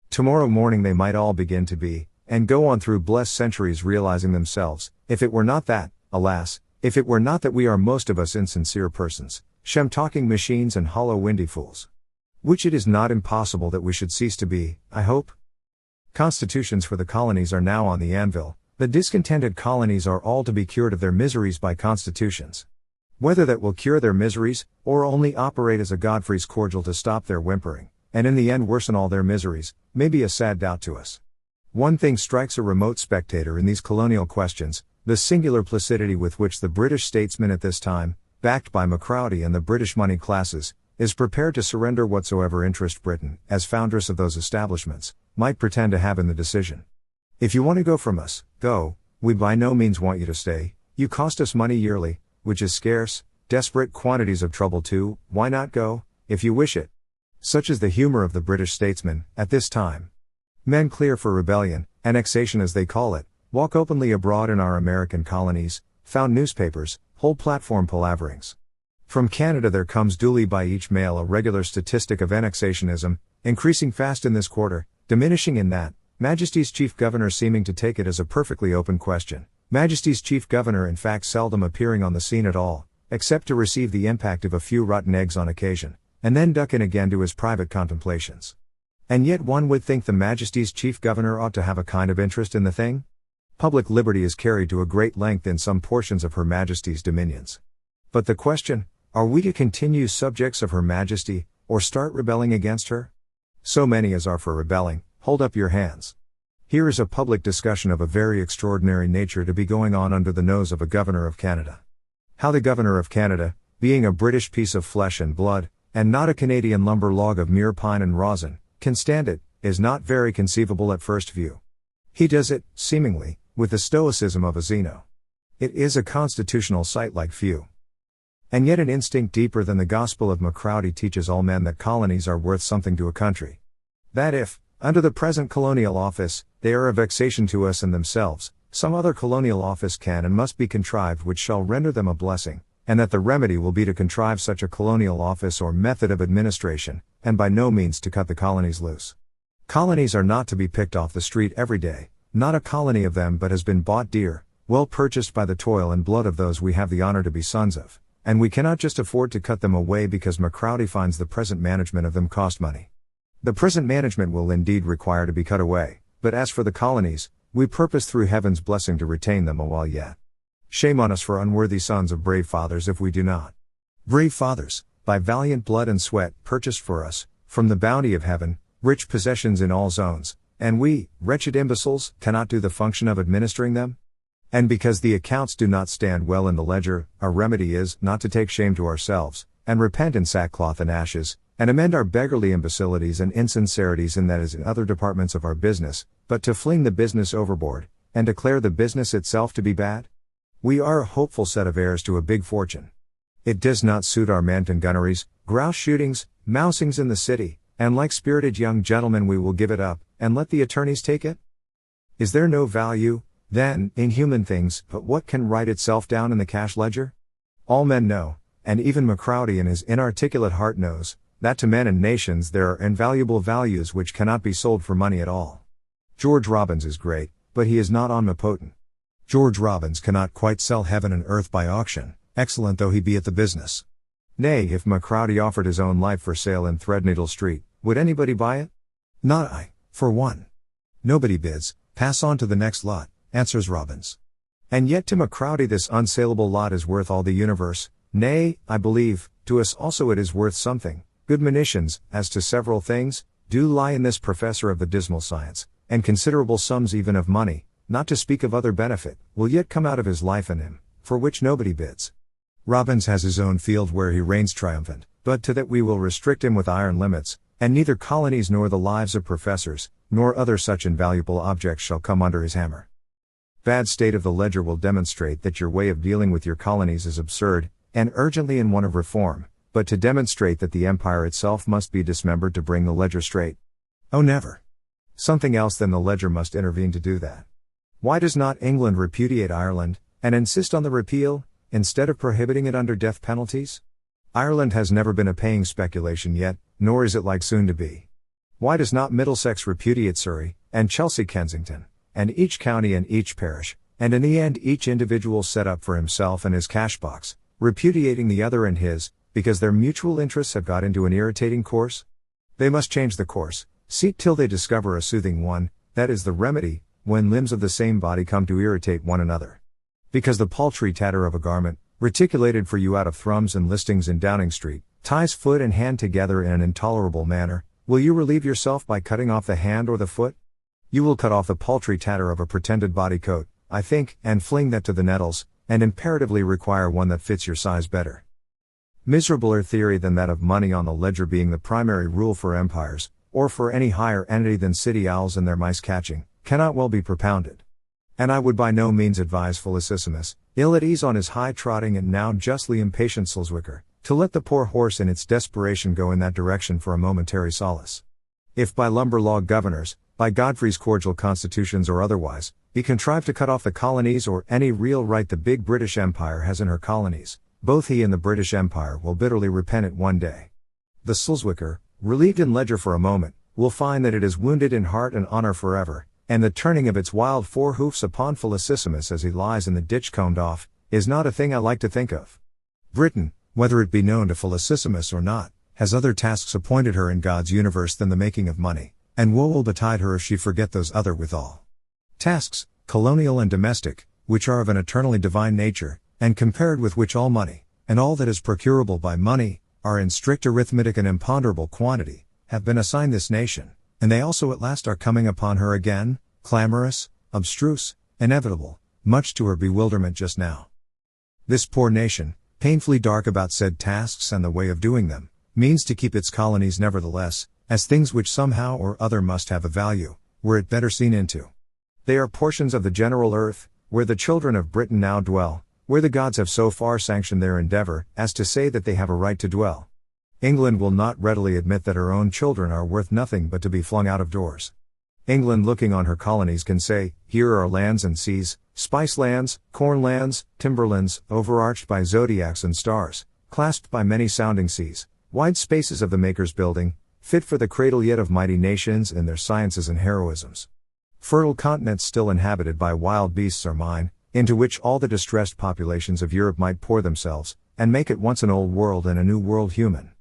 A: Tomorrow morning they might all begin to be, and go on through blessed centuries realizing themselves, if it were not that, alas, if it were not that we are most of us insincere persons, shem-talking machines and hollow windy fools. Which it is not impossible that we should cease to be, I hope. Constitutions for the colonies are now on the anvil, the discontented colonies are all to be cured of their miseries by constitutions. Whether that will cure their miseries, or only operate as a Godfrey's cordial to stop their whimpering, and in the end worsen all their miseries, may be a sad doubt to us. One thing strikes a remote spectator in these colonial questions, the singular placidity with which the British statesman at this time, backed by McCrowdy and the British money classes, is prepared to surrender whatsoever interest Britain, as foundress of those establishments, might pretend to have in the decision. If you want to go from us, go, we by no means want you to stay, you cost us money yearly, which is scarce, desperate quantities of trouble too, why not go, if you wish it? Such is the humor of the British statesmen, at this time. Men clear for rebellion, annexation as they call it, walk openly abroad in our American colonies, found newspapers, whole platform palaverings. From Canada there comes duly by each mail a regular statistic of annexationism, increasing fast in this quarter, diminishing in that, Majesty's Chief Governor seeming to take it as a perfectly open question, Majesty's Chief Governor in fact seldom appearing on the scene at all, except to receive the impact of a few rotten eggs on occasion, and then duck in again to his private contemplations. And yet one would think the Majesty's Chief Governor ought to have a kind of interest in the thing? Public liberty is carried to a great length in some portions of Her Majesty's dominions. But the question, are we to continue subjects of Her Majesty, or start rebelling against her? So many as are for rebelling, hold up your hands. Here is a public discussion of a very extraordinary nature to be going on under the nose of a Governor of Canada. How the Governor of Canada, being a British piece of flesh and blood, and not a Canadian lumber log of mere pine and rosin, can stand it, is not very conceivable at first view. He does it, seemingly, with the stoicism of a Zeno. It is a constitutional sight like few. And yet an instinct deeper than the gospel of McCrowdy teaches all men that colonies are worth something to a country. That if, under the present colonial office, they are a vexation to us and themselves, some other colonial office can and must be contrived which shall render them a blessing, and that the remedy will be to contrive such a colonial office or method of administration, and by no means to cut the colonies loose. Colonies are not to be picked off the street every day, not a colony of them but has been bought dear, well purchased by the toil and blood of those we have the honor to be sons of, and we cannot just afford to cut them away because McCrowdy finds the present management of them cost money. The present management will indeed require to be cut away, but as for the colonies, we purpose through heaven's blessing to retain them a while yet. Shame on us for unworthy sons of brave fathers if we do not. Brave fathers, by valiant blood and sweat, purchased for us, from the bounty of heaven, rich possessions in all zones, and we, wretched imbeciles, cannot do the function of administering them? And because the accounts do not stand well in the ledger, our remedy is, not to take shame to ourselves, and repent in sackcloth and ashes, and amend our beggarly imbecilities and insincerities in that as in other departments of our business, but to fling the business overboard, and declare the business itself to be bad? We are a hopeful set of heirs to a big fortune. It does not suit our Manton gunneries, grouse shootings, mousings in the city, and like spirited young gentlemen we will give it up, and let the attorneys take it? Is there no value, then, in human things, but what can write itself down in the cash ledger? All men know, and even McCrowdy in his inarticulate heart knows, that to men and nations there are invaluable values which cannot be sold for money at all. George Robins is great, but he is not omnipotent. George Robins cannot quite sell heaven and earth by auction, excellent though he be at the business. Nay, if McCrowdy offered his own life for sale in Threadneedle Street, would anybody buy it? Not I, for one. Nobody bids, pass on to the next lot, answers Robins. And yet to McCrowdy this unsaleable lot is worth all the universe, nay, I believe, to us also it is worth something. Good munitions, as to several things, do lie in this professor of the dismal science, and considerable sums even of money, not to speak of other benefit, will yet come out of his life in him, for which nobody bids. Robins has his own field where he reigns triumphant, but to that we will restrict him with iron limits, and neither colonies nor the lives of professors, nor other such invaluable objects shall come under his hammer. Bad state of the ledger will demonstrate that your way of dealing with your colonies is absurd, and urgently in want of reform, but to demonstrate that the empire itself must be dismembered to bring the ledger straight? Oh never! Something else than the ledger must intervene to do that. Why does not England repudiate Ireland, and insist on the repeal, instead of prohibiting it under death penalties? Ireland has never been a paying speculation yet, nor is it like soon to be. Why does not Middlesex repudiate Surrey, and Chelsea Kensington, and each county and each parish, and in the end each individual set up for himself and his cash box, repudiating the other and his, because their mutual interests have got into an irritating course? They must change the course, seek till they discover a soothing one, that is the remedy, when limbs of the same body come to irritate one another. Because the paltry tatter of a garment, reticulated for you out of thrums and listings in Downing Street, ties foot and hand together in an intolerable manner, will you relieve yourself by cutting off the hand or the foot? You will cut off the paltry tatter of a pretended body coat, I think, and fling that to the nettles, and imperatively require one that fits your size better. Miserabler theory than that of money on the ledger being the primary rule for empires, or for any higher entity than city owls and their mice catching, cannot well be propounded. And I would by no means advise Felicissimiss, ill at ease on his high-trotting and now justly impatient Sleswicker, to let the poor horse in its desperation go in that direction for a momentary solace. If by lumber log governors, by Godfrey's cordial constitutions or otherwise, be contrived to cut off the colonies or any real right the big British Empire has in her colonies, both he and the British Empire will bitterly repent it one day. The Sleswicker, relieved in ledger for a moment, will find that it is wounded in heart and honor forever, and the turning of its wild four hoofs upon Felicissimiss as he lies in the ditch combed off, is not a thing I like to think of. Britain, whether it be known to Felicissimiss or not, has other tasks appointed her in God's universe than the making of money, and woe will betide her if she forget those other withal. Tasks, colonial and domestic, which are of an eternally divine nature, and compared with which all money, and all that is procurable by money, are in strict arithmetic and imponderable quantity, have been assigned this nation, and they also at last are coming upon her again, clamorous, abstruse, inevitable, much to her bewilderment just now. This poor nation, painfully dark about said tasks and the way of doing them, means to keep its colonies nevertheless, as things which somehow or other must have a value, were it better seen into. They are portions of the general earth, where the children of Britain now dwell, where the gods have so far sanctioned their endeavor, as to say that they have a right to dwell. England will not readily admit that her own children are worth nothing but to be flung out of doors. England looking on her colonies can say, here are lands and seas, spice lands, corn lands, timberlands, overarched by zodiacs and stars, clasped by many sounding seas, wide spaces of the Maker's building, fit for the cradle yet of mighty nations in their sciences and heroisms. Fertile continents still inhabited by wild beasts are mine, into which all the distressed populations of Europe might pour themselves, and make at once an old world and a new world human.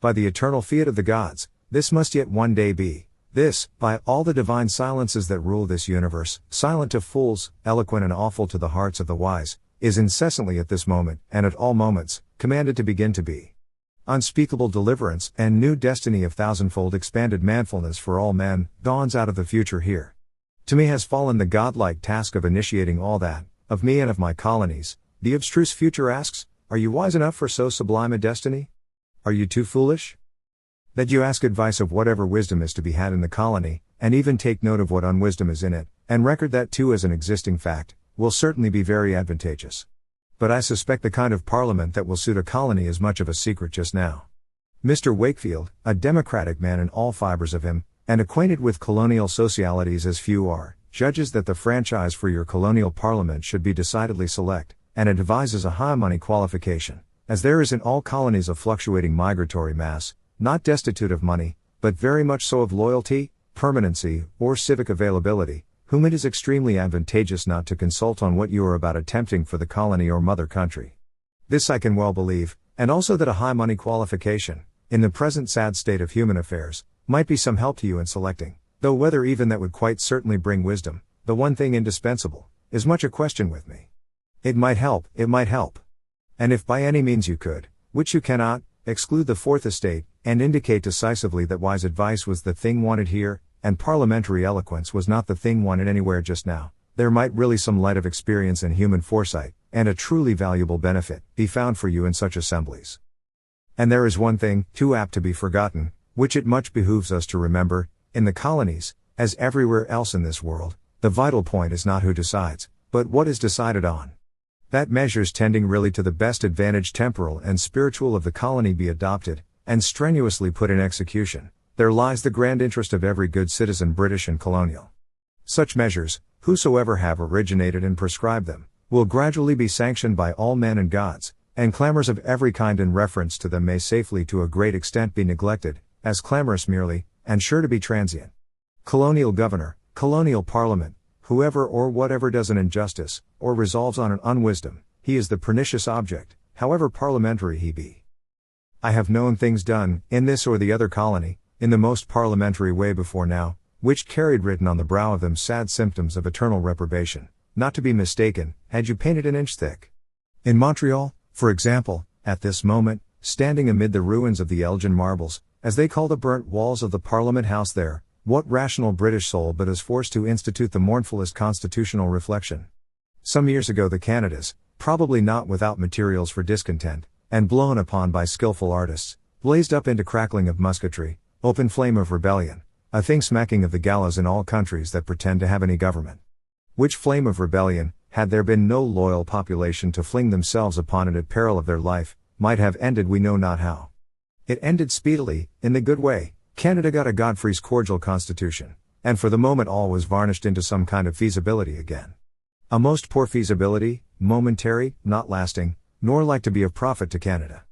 A: By the eternal fiat of the gods, this must yet one day be, this, by all the divine silences that rule this universe, silent to fools, eloquent and awful to the hearts of the wise, is incessantly at this moment, and at all moments, commanded to begin to be. Unspeakable deliverance, and new destiny of thousandfold expanded manfulness for all men, dawns out of the future here. To me has fallen the godlike task of initiating all that, of me and of my colonies. The abstruse future asks, are you wise enough for so sublime a destiny? Are you too foolish? That you ask advice of whatever wisdom is to be had in the colony, and even take note of what unwisdom is in it, and record that too as an existing fact, will certainly be very advantageous. But I suspect the kind of parliament that will suit a colony is much of a secret just now. Mr. Wakefield, a democratic man in all fibers of him, and acquainted with colonial socialities as few are, judges that the franchise for your colonial parliament should be decidedly select, and advises a high money qualification, as there is in all colonies a fluctuating migratory mass, not destitute of money, but very much so of loyalty, permanency, or civic availability, whom it is extremely advantageous not to consult on what you are about attempting for the colony or mother country. This I can well believe, and also that a high money qualification, in the present sad state of human affairs, might be some help to you in selecting, though whether even that would quite certainly bring wisdom, the one thing indispensable, is much a question with me. It might help. And if by any means you could, which you cannot, exclude the Fourth Estate, and indicate decisively that wise advice was the thing wanted here, and parliamentary eloquence was not the thing wanted anywhere just now, there might really some light of experience and human foresight, and a truly valuable benefit, be found for you in such assemblies. And there is one thing, too apt to be forgotten, which it much behooves us to remember, in the colonies, as everywhere else in this world, the vital point is not who decides, but what is decided on. That measures tending really to the best advantage temporal and spiritual of the colony be adopted, and strenuously put in execution, there lies the grand interest of every good citizen British and colonial. Such measures, whosoever have originated and prescribed them, will gradually be sanctioned by all men and gods, and clamors of every kind in reference to them may safely to a great extent be neglected, as clamorous merely, and sure to be transient. Colonial governor, colonial parliament, whoever or whatever does an injustice, or resolves on an unwisdom, he is the pernicious object, however parliamentary he be. I have known things done, in this or the other colony, in the most parliamentary way before now, which carried written on the brow of them sad symptoms of eternal reprobation, not to be mistaken, had you painted an inch thick. In Montreal, for example, at this moment, standing amid the ruins of the Elgin marbles, as they call the burnt walls of the Parliament House there, what rational British soul but is forced to institute the mournfulest constitutional reflection? Some years ago the Canadas, probably not without materials for discontent, and blown upon by skillful artists, blazed up into crackling of musketry, open flame of rebellion, A thing smacking of the gallows in all countries that pretend to have any government. Which flame of rebellion, had there been no loyal population to fling themselves upon it at peril of their life, might have ended we know not how. It ended speedily, in the good way. Canada got a Godfrey's cordial constitution, and for the moment all was varnished into some kind of feasibility again. A most poor feasibility, momentary, not lasting, nor like to be of profit to Canada.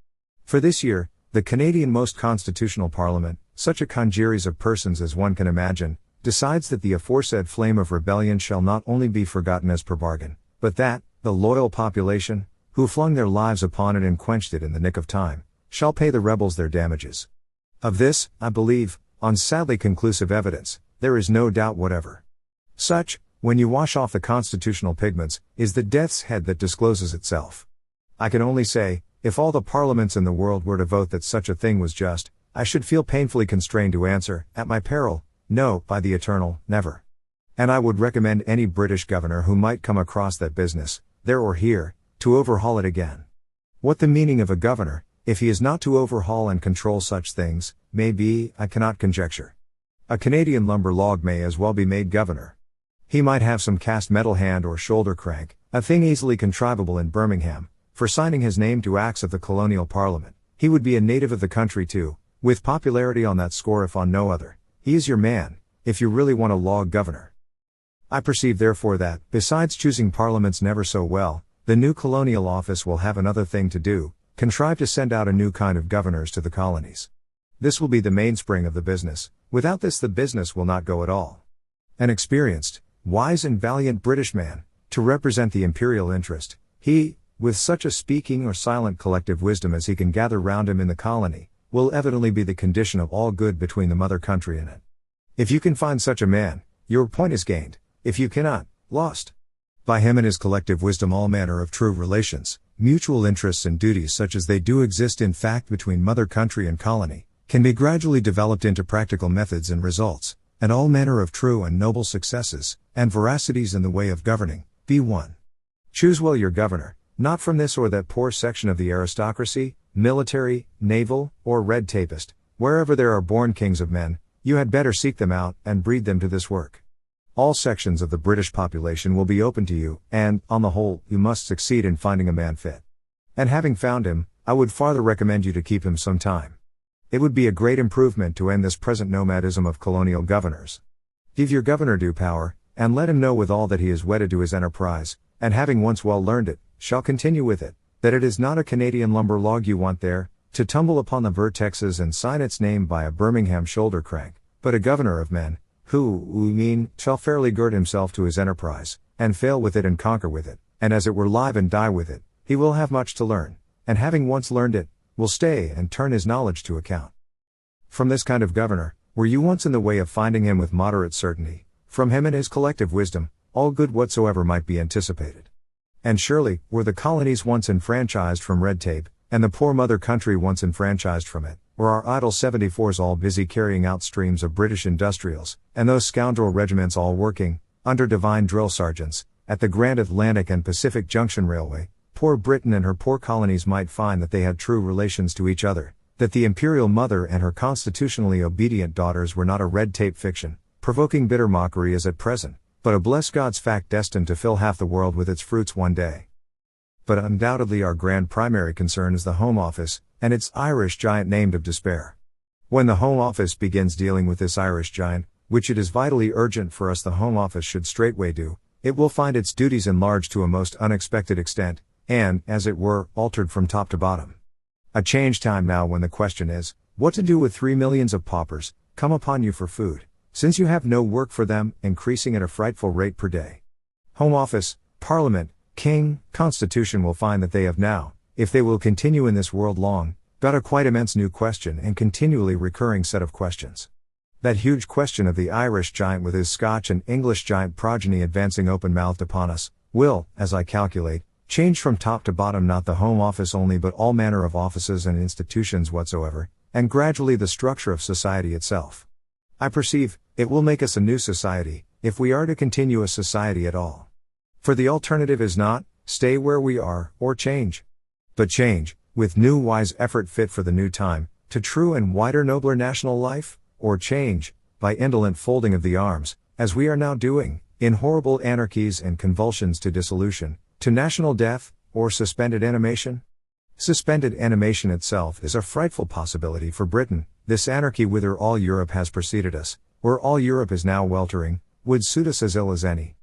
A: For this year, the Canadian most constitutional parliament, such a congeries of persons as one can imagine, decides that the aforesaid flame of rebellion shall not only be forgotten as per bargain, but that, the loyal population, who flung their lives upon it and quenched it in the nick of time, shall pay the rebels their damages. Of this, I believe, on sadly conclusive evidence, there is no doubt whatever. Such, when you wash off the constitutional pigments, is the death's head that discloses itself. I can only say, if all the parliaments in the world were to vote that such a thing was just, I should feel painfully constrained to answer, at my peril, no, by the eternal, never. And I would recommend any British governor who might come across that business, there or here, to overhaul it again. What the meaning of a governor, if he is not to overhaul and control such things, may be, I cannot conjecture. A Canadian lumber log may as well be made governor. He might have some cast metal hand or shoulder crank, a thing easily contrivable in Birmingham, for signing his name to acts of the colonial parliament. He would be a native of the country too, with popularity on that score if on no other. He is your man, if you really want a log governor. I perceive therefore that, besides choosing parliaments never so well, the new colonial office will have another thing to do, contrive to send out a new kind of governors to the colonies. This will be the mainspring of the business. Without this the business will not go at all. An experienced, wise and valiant British man, to represent the imperial interest, he, with such a speaking or silent collective wisdom as he can gather round him in the colony, will evidently be the condition of all good between the mother country and it. If you can find such a man, your point is gained. If you cannot, lost. By him and his collective wisdom all manner of true relations, mutual interests and duties such as they do exist in fact between mother country and colony, can be gradually developed into practical methods and results, and all manner of true and noble successes, and veracities in the way of governing, be won. Choose well your governor, not from this or that poor section of the aristocracy, military, naval, or red tapist. Wherever there are born kings of men, you had better seek them out, and breed them to this work. All sections of the British population will be open to you, and, on the whole, you must succeed in finding a man fit. And having found him, I would farther recommend you to keep him some time. It would be a great improvement to end this present nomadism of colonial governors. Give your governor due power, and let him know withal that he is wedded to his enterprise, and having once well learned it, shall continue with it, that it is not a Canadian lumber log you want there, to tumble upon the vertexes and sign its name by a Birmingham shoulder crank, but a governor of men, who, we mean, shall fairly gird himself to his enterprise, and fail with it and conquer with it, and as it were live and die with it. He will have much to learn, and having once learned it, will stay and turn his knowledge to account. From this kind of governor, were you once in the way of finding him with moderate certainty, from him and his collective wisdom, all good whatsoever might be anticipated. And surely, were the colonies once enfranchised from red tape, and the poor mother country once enfranchised from it, were our idle 74s all busy carrying out streams of British industrials, and those scoundrel regiments all working, under divine drill sergeants, at the Grand Atlantic and Pacific Junction Railway, poor Britain and her poor colonies might find that they had true relations to each other, that the imperial mother and her constitutionally obedient daughters were not a red tape fiction, provoking bitter mockery as at present, but a bless God's fact destined to fill half the world with its fruits one day. But undoubtedly our grand primary concern is the Home Office, and its Irish giant named of despair. When the Home Office begins dealing with this Irish giant, which it is vitally urgent for us the Home Office should straightway do, it will find its duties enlarged to a most unexpected extent, and, as it were, altered from top to bottom. A change time now when the question is, what to do with 3 millions of paupers, come upon you for food, since you have no work for them, increasing at a frightful rate per day. Home Office, Parliament, King, Constitution will find that they have now, if they will continue in this world long, got a quite immense new question and continually recurring set of questions. That huge question of the Irish giant with his Scotch and English giant progeny advancing open-mouthed upon us, will, as I calculate, change from top to bottom not the Home Office only but all manner of offices and institutions whatsoever, and gradually the structure of society itself. I perceive, it will make us a new society, if we are to continue a society at all. For the alternative is not, stay where we are, or change. But change, with new wise effort fit for the new time, to true and wider nobler national life, or change, by indolent folding of the arms, as we are now doing, in horrible anarchies and convulsions to dissolution, to national death, or suspended animation? Suspended animation itself is a frightful possibility for Britain. This anarchy whither all Europe has preceded us, where all Europe is now weltering, would suit us as ill as any.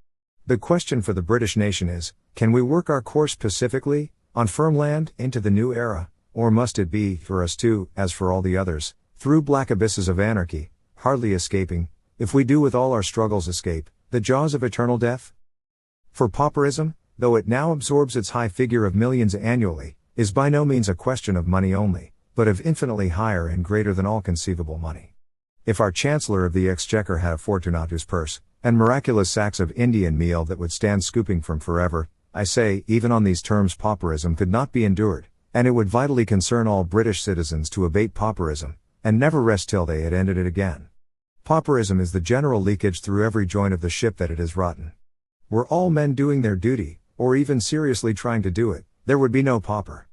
A: The question for the British nation is, can we work our course pacifically, on firm land, into the new era, or must it be, for us too, as for all the others, through black abysses of anarchy, hardly escaping, if we do with all our struggles escape, the jaws of eternal death? For pauperism, though it now absorbs its high figure of millions annually, is by no means a question of money only, but of infinitely higher and greater than all conceivable money. If our Chancellor of the Exchequer had a Fortunatus purse, and miraculous sacks of Indian meal that would stand scooping from forever, I say, even on these terms pauperism could not be endured, and it would vitally concern all British citizens to abate pauperism, and never rest till they had ended it again. Pauperism is the general leakage through every joint of the ship that it has rotten. Were all men doing their duty, or even seriously trying to do it, there would be no pauper.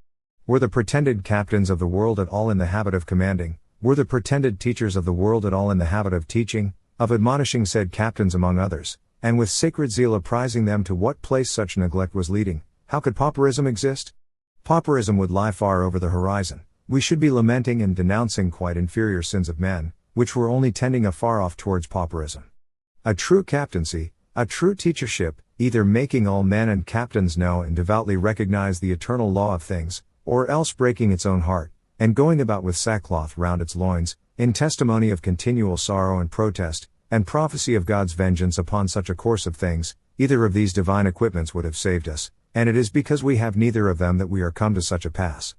A: Were the pretended captains of the world at all in the habit of commanding, were the pretended teachers of the world at all in the habit of teaching, of admonishing said captains among others, and with sacred zeal apprising them to what place such neglect was leading, how could pauperism exist? Pauperism would lie far over the horizon. We should be lamenting and denouncing quite inferior sins of men, which were only tending afar off towards pauperism. A true captaincy, a true teachership, either making all men and captains know and devoutly recognize the eternal law of things, or else breaking its own heart, and going about with sackcloth round its loins, in testimony of continual sorrow and protest, and prophecy of God's vengeance upon such a course of things, either of these divine equipments would have saved us, and it is because we have neither of them that we are come to such a pass.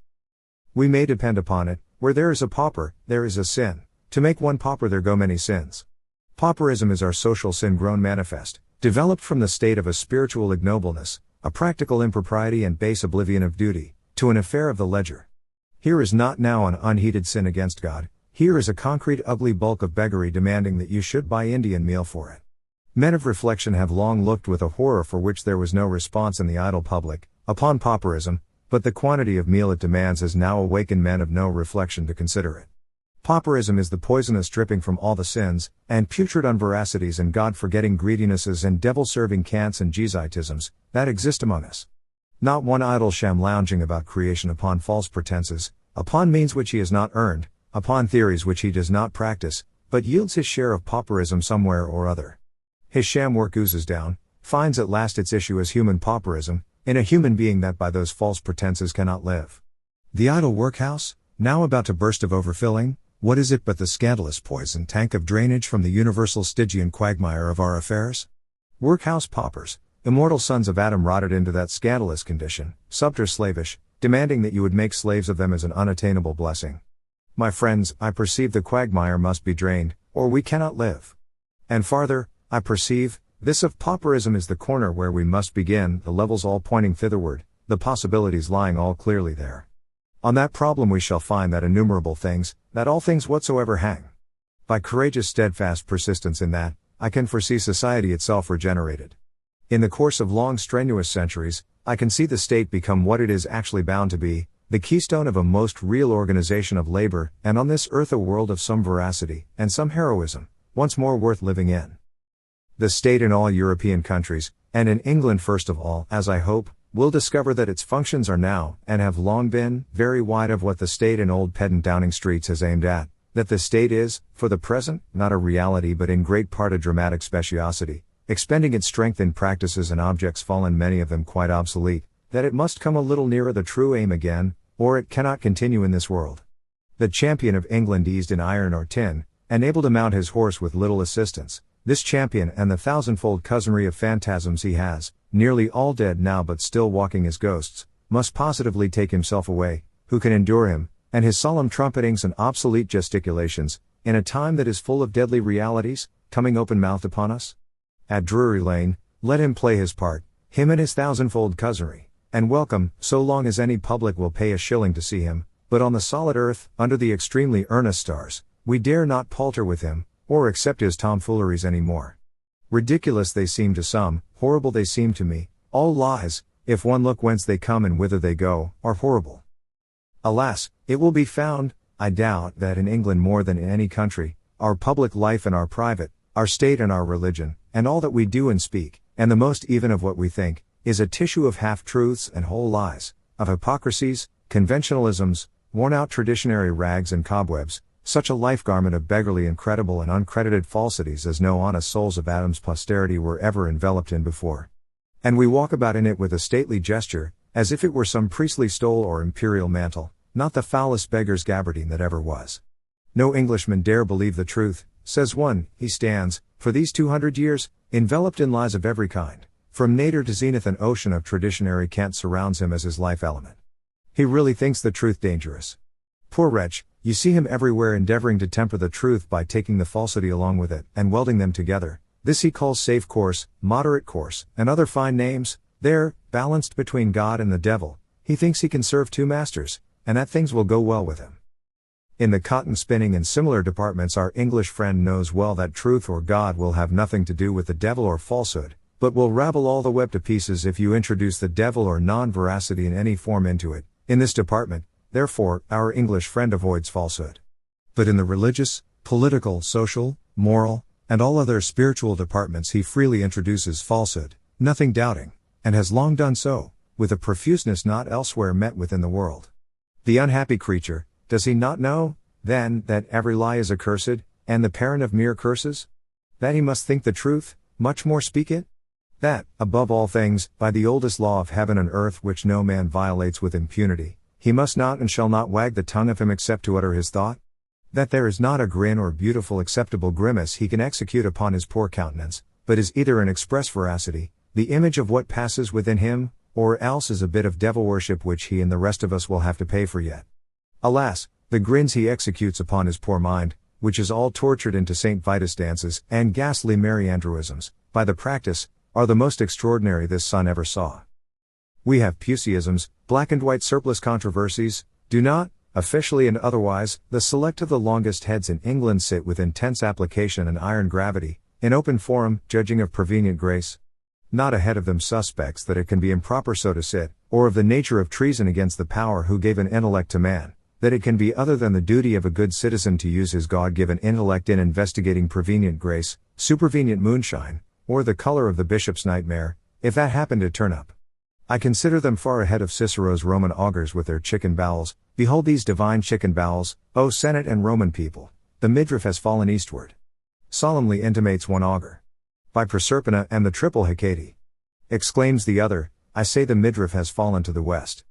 A: We may depend upon it, where there is a pauper, there is a sin. To make one pauper there go many sins. Pauperism is our social sin grown manifest, developed from the state of a spiritual ignobleness, a practical impropriety and base oblivion of duty, to an affair of the ledger. Here is not now an unheeded sin against God, here is a concrete ugly bulk of beggary demanding that you should buy Indian meal for it. Men of reflection have long looked with a horror for which there was no response in the idle public, upon pauperism, but the quantity of meal it demands has now awakened men of no reflection to consider it. Pauperism is the poisonous dripping from all the sins, and putrid unveracities and God-forgetting greedinesses and devil-serving cants and Jesuitisms, that exist among us. Not one idle sham lounging about creation upon false pretenses, upon means which he has not earned, upon theories which he does not practice, but yields his share of pauperism somewhere or other. His sham work oozes down, finds at last its issue as human pauperism, in a human being that by those false pretenses cannot live. The idle workhouse, now about to burst of overfilling, what is it but the scandalous poison tank of drainage from the universal Stygian quagmire of our affairs? Workhouse paupers, immortal sons of Adam rotted into that scandalous condition, subter slavish, demanding that you would make slaves of them as an unattainable blessing. My friends, I perceive the quagmire must be drained, or we cannot live. And farther, I perceive, this of pauperism is the corner where we must begin, the levels all pointing thitherward, the possibilities lying all clearly there. On that problem we shall find that innumerable things, that all things whatsoever hang. By courageous steadfast persistence in that, I can foresee society itself regenerated. In the course of long strenuous centuries, I can see the state become what it is actually bound to be, the keystone of a most real organization of labor, and on this earth a world of some veracity, and some heroism, once more worth living in. The state in all European countries, and in England first of all, as I hope, will discover that its functions are now, and have long been, very wide of what the state in old pedant Downing Streets has aimed at, that the state is, for the present, not a reality but in great part a dramatic speciosity, expending its strength in practices and objects fallen many of them quite obsolete, that it must come a little nearer the true aim again, or it cannot continue in this world. The champion of England eased in iron or tin, and able to mount his horse with little assistance, this champion and the thousandfold cousinry of phantasms he has, nearly all dead now but still walking as ghosts, must positively take himself away, who can endure him, and his solemn trumpetings and obsolete gesticulations, in a time that is full of deadly realities, coming open-mouthed upon us? At Drury Lane, let him play his part, him and his thousandfold cousinry, and welcome, so long as any public will pay a shilling to see him, but on the solid earth, under the extremely earnest stars, we dare not palter with him, or accept his tomfooleries any more. Ridiculous they seem to some, horrible they seem to me, all lies, if one look whence they come and whither they go, are horrible. Alas, it will be found, I doubt, that in England more than in any country, our public life and our private, our state and our religion, and all that we do and speak, and the most even of what we think, is a tissue of half-truths and whole lies, of hypocrisies, conventionalisms, worn-out traditionary rags and cobwebs, such a life garment of beggarly incredible and uncredited falsities as no honest souls of Adam's posterity were ever enveloped in before. And we walk about in it with a stately gesture, as if it were some priestly stole or imperial mantle, not the foulest beggar's gabardine that ever was. No Englishman dare believe the truth, says one. He stands, for these 200 years, enveloped in lies of every kind. From nadir to zenith an ocean of traditionary cant surrounds him as his life element. He really thinks the truth dangerous. Poor wretch, you see him everywhere endeavoring to temper the truth by taking the falsity along with it, and welding them together. This he calls safe course, moderate course, and other fine names. There, balanced between God and the devil, he thinks he can serve two masters, and that things will go well with him. In the cotton spinning and similar departments our English friend knows well that truth or God will have nothing to do with the devil or falsehood, but will ravel all the web to pieces if you introduce the devil or non-veracity in any form into it. In this department, therefore, our English friend avoids falsehood. But in the religious, political, social, moral, and all other spiritual departments he freely introduces falsehood, nothing doubting, and has long done so, with a profuseness not elsewhere met with in the world. The unhappy creature, does he not know, then, that every lie is accursed, and the parent of mere curses? That he must think the truth, much more speak it? That, above all things, by the oldest law of heaven and earth which no man violates with impunity, he must not and shall not wag the tongue of him except to utter his thought? That there is not a grin or beautiful acceptable grimace he can execute upon his poor countenance, but is either an express veracity, the image of what passes within him, or else is a bit of devil worship which he and the rest of us will have to pay for yet. Alas, the grins he executes upon his poor mind, which is all tortured into St. Vitus dances and ghastly Mary Andrewisms, by the practice, are the most extraordinary this sun ever saw. We have Puseyisms, black and white surplus controversies, do not, officially and otherwise, the select of the longest heads in England sit with intense application and iron gravity, in open forum, judging of prevenient grace. Not a head of them suspects that it can be improper so to sit, or of the nature of treason against the power who gave an intellect to man, that it can be other than the duty of a good citizen to use his God-given intellect in investigating prevenient grace, supervenient moonshine, or the color of the bishop's nightmare, if that happened to turn up. I consider them far ahead of Cicero's Roman augurs with their chicken bowels. Behold these divine chicken bowels, O Senate and Roman people, the midriff has fallen eastward. Solemnly intimates one augur. By Proserpina and the triple Hecate. Exclaims the other, I say the midriff has fallen to the west.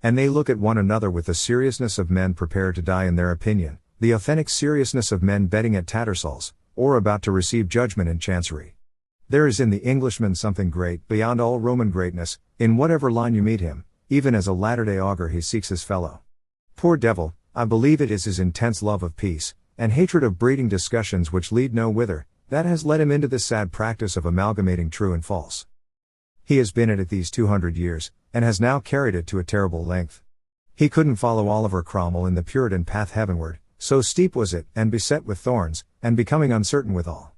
A: And they look at one another with the seriousness of men prepared to die in their opinion, the authentic seriousness of men betting at Tattersall's, or about to receive judgment in Chancery. There is in the Englishman something great, beyond all Roman greatness, in whatever line you meet him, even as a latter-day augur he seeks his fellow. Poor devil, I believe it is his intense love of peace, and hatred of breeding discussions which lead no whither, that has led him into this sad practice of amalgamating true and false. He has been at it these 200 years, and has now carried it to a terrible length. He couldn't follow Oliver Cromwell in the Puritan path heavenward, so steep was it, and beset with thorns, and becoming uncertain withal.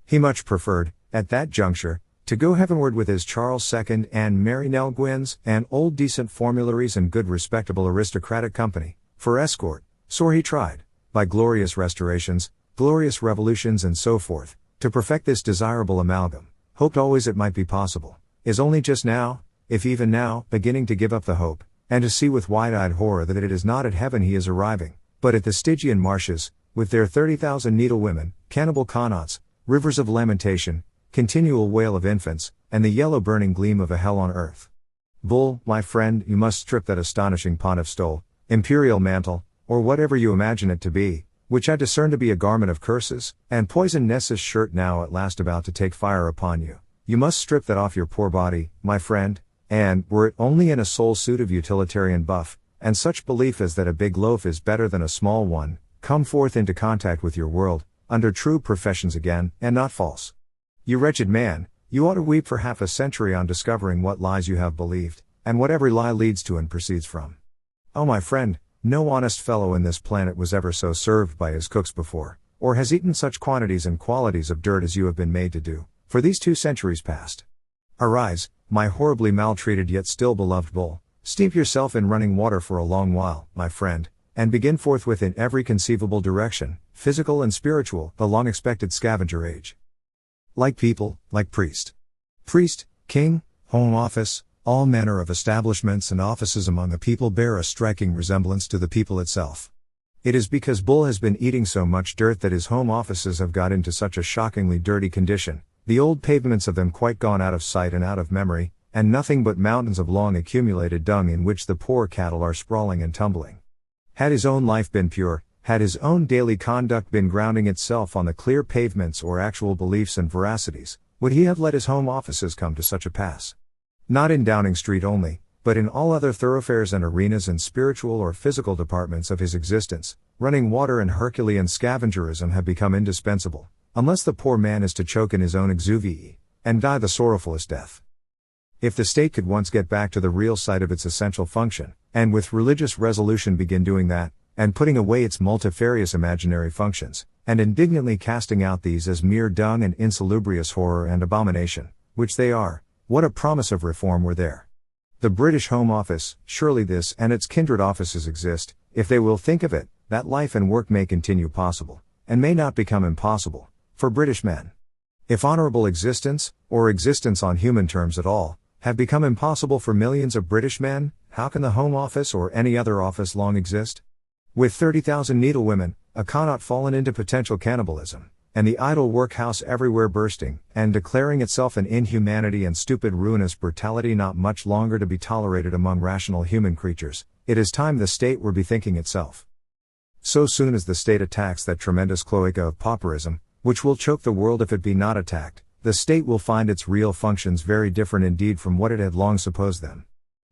A: He much preferred, at that juncture, to go heavenward with his Charles II and Mary Nell Gwynns, and old decent formularies and good respectable aristocratic company, for escort, sore he tried, by glorious restorations, glorious revolutions and so forth, to perfect this desirable amalgam, hoped always it might be possible, is only just now, if even now, beginning to give up the hope, and to see with wide-eyed horror that it is not at heaven he is arriving, but at the Stygian marshes, with their 30,000 needle-women, cannibal connaughts, rivers of lamentation, continual wail of infants, and the yellow burning gleam of a hell on earth. Bull, my friend, you must strip that astonishing pontiff stole, imperial mantle, or whatever you imagine it to be, which I discern to be a garment of curses, and poison Nessus shirt now at last about to take fire upon you. You must strip that off your poor body, my friend, and, were it only in a sole suit of utilitarian buff, and such belief as that a big loaf is better than a small one, come forth into contact with your world, under true professions again, and not false. You wretched man, you ought to weep for half a century on discovering what lies you have believed, and what every lie leads to and proceeds from. Oh my friend, no honest fellow in this planet was ever so served by his cooks before, or has eaten such quantities and qualities of dirt as you have been made to do, for these 2 centuries past. Arise, my horribly maltreated yet still beloved bull, steep yourself in running water for a long while, my friend, and begin forthwith in every conceivable direction, physical and spiritual, the long-expected scavenger age. Like people, like priest. Priest, king, home office, all manner of establishments and offices among the people bear a striking resemblance to the people itself. It is because Bull has been eating so much dirt that his home offices have got into such a shockingly dirty condition, the old pavements of them quite gone out of sight and out of memory, and nothing but mountains of long accumulated dung in which the poor cattle are sprawling and tumbling. Had his own life been pure, had his own daily conduct been grounding itself on the clear pavements or actual beliefs and veracities, would he have let his home offices come to such a pass? Not in Downing Street only, but in all other thoroughfares and arenas and spiritual or physical departments of his existence, running water and Herculean scavengerism have become indispensable, unless the poor man is to choke in his own exuvie, and die the sorrowfulest death. If the state could once get back to the real site of its essential function, and with religious resolution begin doing that, and putting away its multifarious imaginary functions, and indignantly casting out these as mere dung and insalubrious horror and abomination, which they are, what a promise of reform were there. The British Home Office, surely this and its kindred offices exist, if they will think of it, that life and work may continue possible, and may not become impossible, for British men. If honorable existence, or existence on human terms at all, have become impossible for millions of British men, how can the Home Office or any other office long exist? With 30,000 needlewomen, a Connaught fallen into potential cannibalism, and the idle workhouse everywhere bursting, and declaring itself an inhumanity and stupid ruinous brutality not much longer to be tolerated among rational human creatures, it is time the state were bethinking itself. So soon as the state attacks that tremendous cloaca of pauperism, which will choke the world if it be not attacked, the state will find its real functions very different indeed from what it had long supposed them.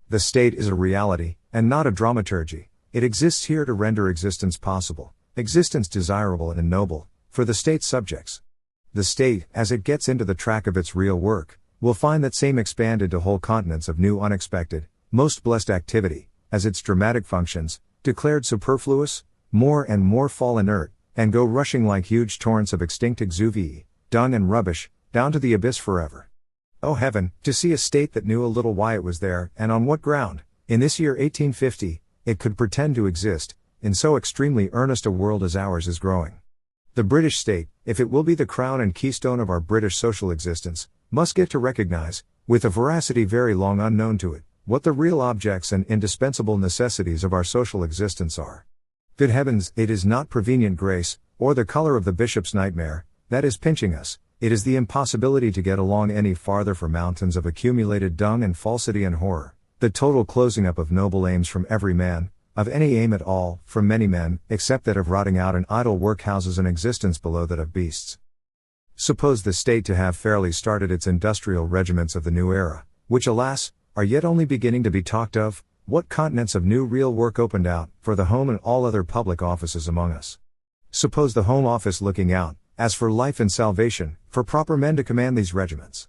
A: The state is a reality, and not a dramaturgy. It exists here to render existence possible, existence desirable and noble, for the state's subjects. The state, as it gets into the track of its real work, will find that same expanded to whole continents of new unexpected, most blessed activity, as its dramatic functions, declared superfluous, more and more fall inert, and go rushing like huge torrents of extinct exuvie, dung and rubbish, down to the abyss forever. Oh heaven, to see a state that knew a little why it was there, and on what ground, in this year 1850, it could pretend to exist, in so extremely earnest a world as ours is growing. The British state, if it will be the crown and keystone of our British social existence, must get to recognize, with a veracity very long unknown to it, what the real objects and indispensable necessities of our social existence are. Good heavens, it is not prevenient grace, or the color of the bishop's nightmare, that is pinching us. It is the impossibility to get along any farther for mountains of accumulated dung and falsity and horror, the total closing up of noble aims from every man, of any aim at all, from many men, except that of rotting out in idle workhouses an existence below that of beasts. Suppose the state to have fairly started its industrial regiments of the new era, which alas, are yet only beginning to be talked of, what continents of new real work opened out, for the home and all other public offices among us. Suppose the Home Office looking out, as for life and salvation, for proper men to command these regiments.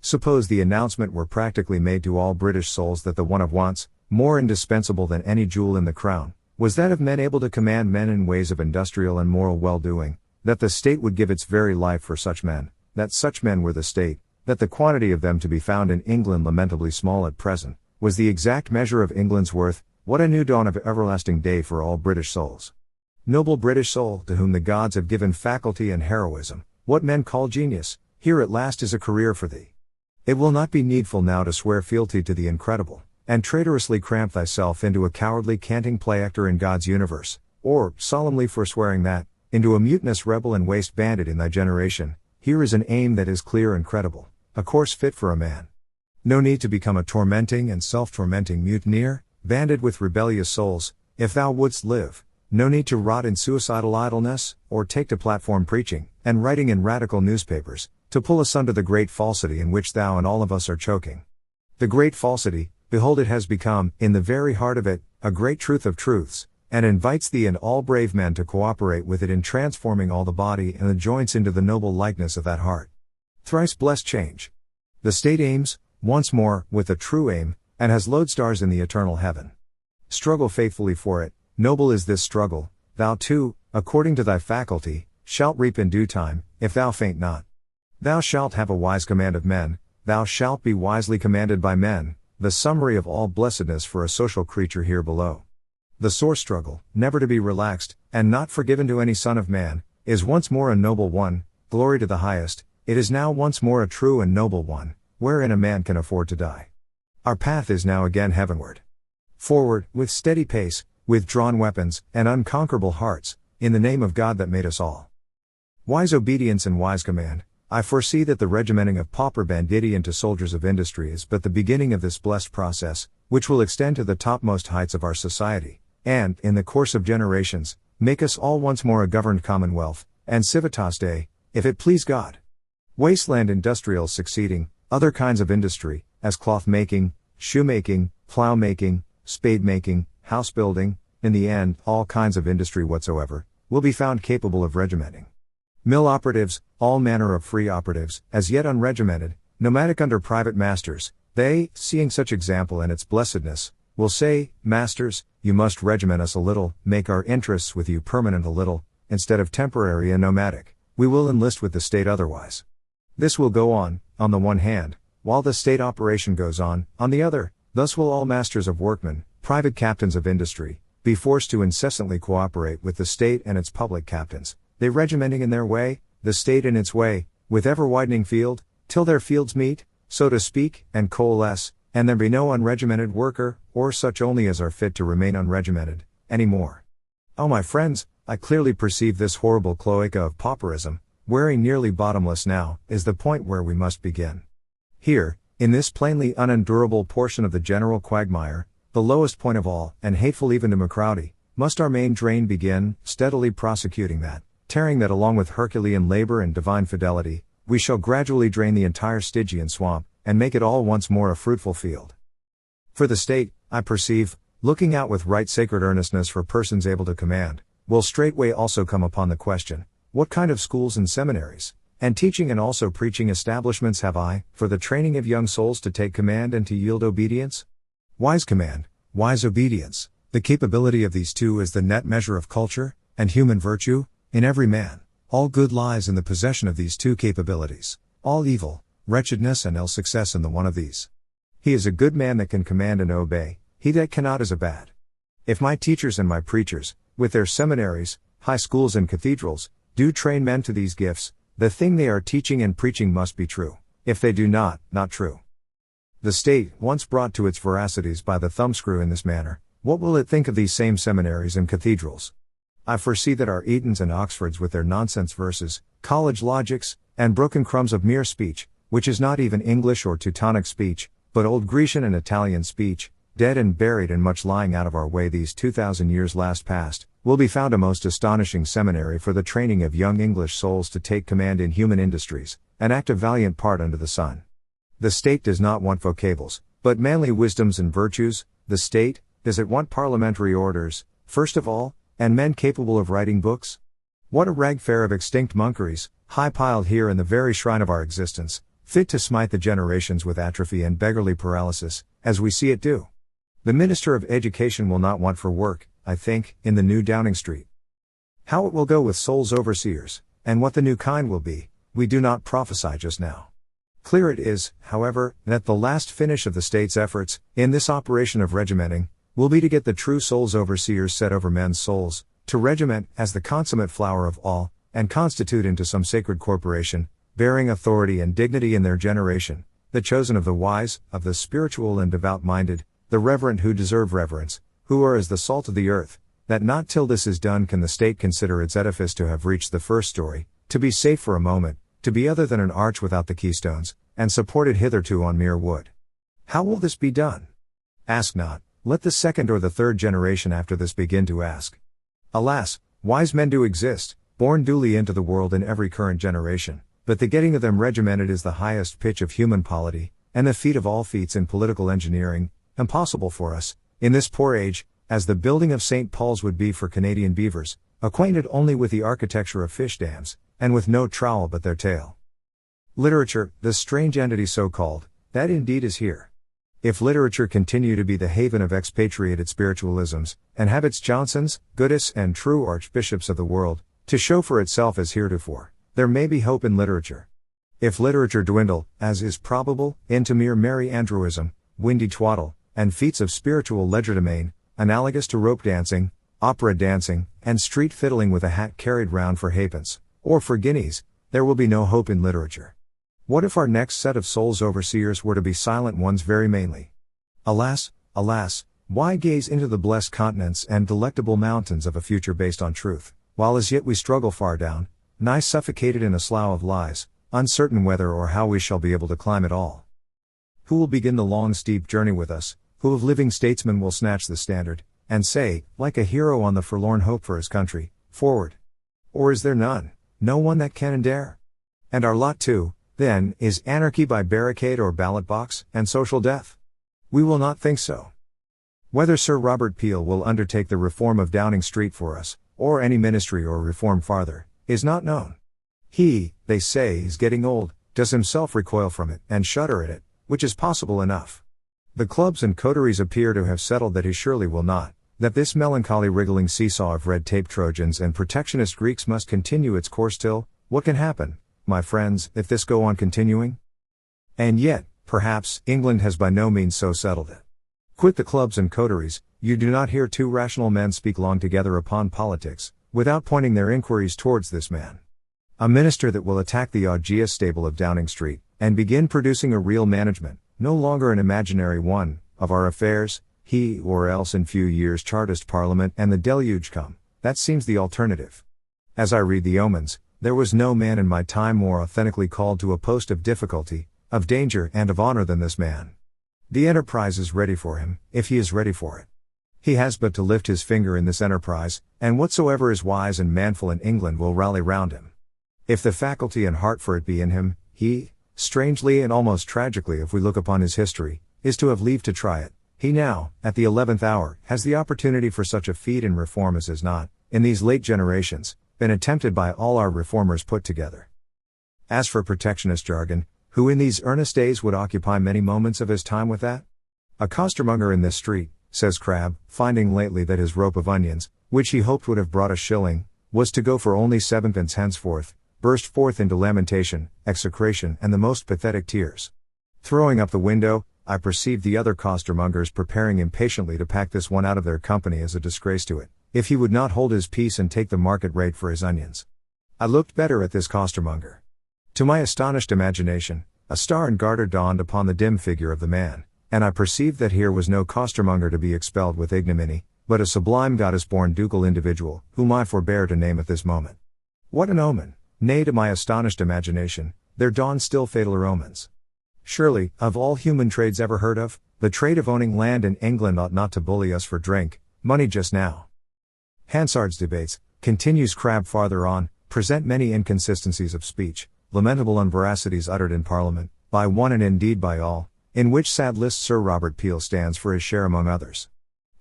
A: Suppose the announcement were practically made to all British souls that the one of wants, more indispensable than any jewel in the crown, was that of men able to command men in ways of industrial and moral well-doing, that the state would give its very life for such men, that such men were the state, that the quantity of them to be found in England lamentably small at present, was the exact measure of England's worth. What a new dawn of everlasting day for all British souls. Noble British soul, to whom the gods have given faculty and heroism, what men call genius, here at last is a career for thee. It will not be needful now to swear fealty to the incredible, and traitorously cramp thyself into a cowardly canting play actor in God's universe, or, solemnly forswearing that, into a mutinous rebel and waste bandit in thy generation. Here is an aim that is clear and credible, a course fit for a man. No need to become a tormenting and self-tormenting mutineer, banded with rebellious souls, if thou wouldst live. No need to rot in suicidal idleness, or take to platform preaching, and writing in radical newspapers, to pull asunder the great falsity in which thou and all of us are choking. The great falsity, behold it has become, in the very heart of it, a great truth of truths, and invites thee and all brave men to cooperate with it in transforming all the body and the joints into the noble likeness of that heart. Thrice blessed change. The state aims, once more, with a true aim, and has lodestars in the eternal heaven. Struggle faithfully for it. Noble is this struggle, thou too, according to thy faculty, shalt reap in due time, if thou faint not. Thou shalt have a wise command of men, thou shalt be wisely commanded by men, the summary of all blessedness for a social creature here below. The sore struggle, never to be relaxed, and not forgiven to any son of man, is once more a noble one, glory to the highest, it is now once more a true and noble one, wherein a man can afford to die. Our path is now again heavenward. Forward, with steady pace, with drawn weapons, and unconquerable hearts, in the name of God that made us all. Wise obedience and wise command. I foresee that the regimenting of pauper banditti into soldiers of industry is but the beginning of this blessed process, which will extend to the topmost heights of our society, and, in the course of generations, make us all once more a governed commonwealth, and civitas Dei, if it please God. Wasteland industrials succeeding, other kinds of industry, as cloth making, shoemaking, plough making, spade making, house building, in the end, all kinds of industry whatsoever, will be found capable of regimenting. Mill operatives, all manner of free operatives, as yet unregimented, nomadic under private masters, they, seeing such example and its blessedness, will say, Masters, you must regiment us a little, make our interests with you permanent a little, instead of temporary and nomadic, we will enlist with the state otherwise. This will go on the one hand, while the state operation goes on the other, thus will all masters of workmen, private captains of industry, be forced to incessantly cooperate with the state and its public captains, they regimenting in their way, the state in its way, with ever-widening field, till their fields meet, so to speak, and coalesce, and there be no unregimented worker, or such only as are fit to remain unregimented, any more. Oh my friends, I clearly perceive this horrible cloaca of pauperism, wearing nearly bottomless now, is the point where we must begin. Here, in this plainly unendurable portion of the general quagmire, the lowest point of all, and hateful even to McCrowdy, must our main drain begin, steadily prosecuting that, tearing that along with Herculean labor and divine fidelity, we shall gradually drain the entire Stygian swamp, and make it all once more a fruitful field. For the state, I perceive, looking out with right sacred earnestness for persons able to command, will straightway also come upon the question, what kind of schools and seminaries, and teaching and also preaching establishments have I, for the training of young souls to take command and to yield obedience? Wise command, wise obedience, the capability of these two is the net measure of culture, and human virtue, in every man, all good lies in the possession of these two capabilities, all evil, wretchedness and ill success in the one of these. He is a good man that can command and obey, he that cannot is a bad. If my teachers and my preachers, with their seminaries, high schools and cathedrals, do train men to these gifts, the thing they are teaching and preaching must be true, if they do not true. The state, once brought to its veracities by the thumbscrew in this manner, what will it think of these same seminaries and cathedrals? I foresee that our Etons and Oxfords with their nonsense verses, college logics, and broken crumbs of mere speech, which is not even English or Teutonic speech, but old Grecian and Italian speech, dead and buried and much lying out of our way these 2,000 years last past, will be found a most astonishing seminary for the training of young English souls to take command in human industries, and act a valiant part under the sun. The state does not want vocables, but manly wisdoms and virtues. The state, does it want parliamentary orders, first of all, and men capable of writing books? What a ragfare of extinct monkeries, high piled here in the very shrine of our existence, fit to smite the generations with atrophy and beggarly paralysis, as we see it do. The Minister of Education will not want for work, I think, in the new Downing Street. How it will go with souls overseers, and what the new kind will be, we do not prophesy just now. Clear it is, however, that the last finish of the state's efforts, in this operation of regimenting, will be to get the true souls overseers set over men's souls, to regiment, as the consummate flower of all, and constitute into some sacred corporation, bearing authority and dignity in their generation, the chosen of the wise, of the spiritual and devout-minded, the reverent who deserve reverence, who are as the salt of the earth, that not till this is done can the state consider its edifice to have reached the first story, to be safe for a moment, to be other than an arch without the keystones, and supported hitherto on mere wood. How will this be done? Ask not, let the second or the third generation after this begin to ask. Alas, wise men do exist, born duly into the world in every current generation, but the getting of them regimented is the highest pitch of human polity, and the feat of all feats in political engineering, impossible for us, in this poor age, as the building of St. Paul's would be for Canadian beavers, acquainted only with the architecture of fish dams, and with no trowel but their tail. Literature, this strange entity so called, that indeed is here. If literature continue to be the haven of expatriated spiritualisms, and have its Johnsons, Goodis and true archbishops of the world, to show for itself as heretofore, there may be hope in literature. If literature dwindle, as is probable, into mere Merry Andrewism, windy twaddle, and feats of spiritual legerdemain, analogous to rope dancing, opera dancing, and street fiddling with a hat carried round for halfpence, or for guineas, there will be no hope in literature. What if our next set of souls overseers were to be silent ones very mainly? Alas, alas, why gaze into the blessed continents and delectable mountains of a future based on truth, while as yet we struggle far down, nigh suffocated in a slough of lies, uncertain whether or how we shall be able to climb it all? Who will begin the long steep journey with us, who of living statesmen will snatch the standard, and say, like a hero on the forlorn hope for his country, forward? Or is there none, no one that can and dare? And our lot too, then, is anarchy by barricade or ballot box, and social death? We will not think so. Whether Sir Robert Peel will undertake the reform of Downing Street for us, or any ministry or reform farther, is not known. He, they say, is getting old, does himself recoil from it, and shudder at it, which is possible enough. The clubs and coteries appear to have settled that he surely will not, that this melancholy wriggling seesaw of red tape Trojans and protectionist Greeks must continue its course till, what can happen, my friends, if this go on continuing? And yet, perhaps, England has by no means so settled it. Quit the clubs and coteries, you do not hear two rational men speak long together upon politics, without pointing their inquiries towards this man. A minister that will attack the Augeas stable of Downing Street, and begin producing a real management, no longer an imaginary one, of our affairs, he or else in few years Chartist Parliament and the deluge come, that seems the alternative. As I read the omens, there was no man in my time more authentically called to a post of difficulty, of danger and of honor than this man. The enterprise is ready for him, if he is ready for it. He has but to lift his finger in this enterprise, and whatsoever is wise and manful in England will rally round him. If the faculty and heart for it be in him, he, strangely and almost tragically if we look upon his history, is to have leave to try it. He now, at the 11th hour, has the opportunity for such a feat in reform as has not, in these late generations, been attempted by all our reformers put together. As for protectionist jargon, who in these earnest days would occupy many moments of his time with that? A costermonger in this street, says Crabbe, finding lately that his rope of onions, which he hoped would have brought a shilling, was to go for only 7pence henceforth, burst forth into lamentation, execration and the most pathetic tears. Throwing up the window, I perceived the other costermongers preparing impatiently to pack this one out of their company as a disgrace to it, if he would not hold his peace and take the market rate for his onions. I looked better at this costermonger. To my astonished imagination, a star and garter dawned upon the dim figure of the man, and I perceived that here was no costermonger to be expelled with ignominy, but a sublime goddess-born ducal individual, whom I forbear to name at this moment. What an omen! Nay, to my astonished imagination, there dawned still fataler omens. Surely, of all human trades ever heard of, the trade of owning land in England ought not to bully us for drink, money just now. Hansard's debates, continues Crabbe farther on, present many inconsistencies of speech, lamentable unveracities uttered in Parliament, by one and indeed by all, in which sad list Sir Robert Peel stands for his share among others.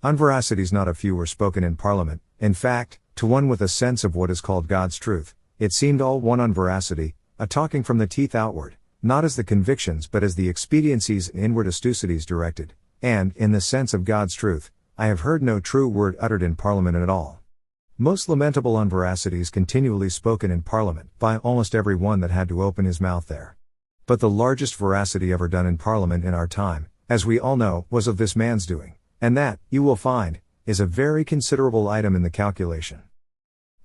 A: Unveracities not a few were spoken in Parliament, in fact, to one with a sense of what is called God's truth, it seemed all one unveracity, a talking from the teeth outward, not as the convictions but as the expediencies and inward astucities directed, and, in the sense of God's truth, I have heard no true word uttered in Parliament at all. Most lamentable unveracities continually spoken in Parliament, by almost every one that had to open his mouth there. But the largest veracity ever done in Parliament in our time, as we all know, was of this man's doing, and that, you will find, is a very considerable item in the calculation.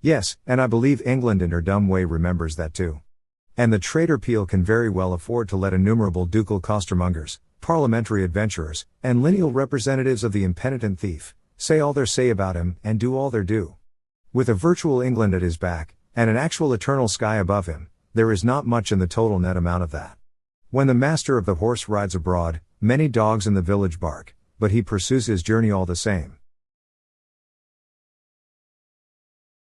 A: Yes, and I believe England in her dumb way remembers that too. And the traitor Peel can very well afford to let innumerable ducal costermongers, parliamentary adventurers, and lineal representatives of the impenitent thief, say all their say about him, and do all their do. With a virtual England at his back, and an actual eternal sky above him, there is not much in the total net amount of that. When the master of the horse rides abroad, many dogs in the village bark, but he pursues his journey all the same.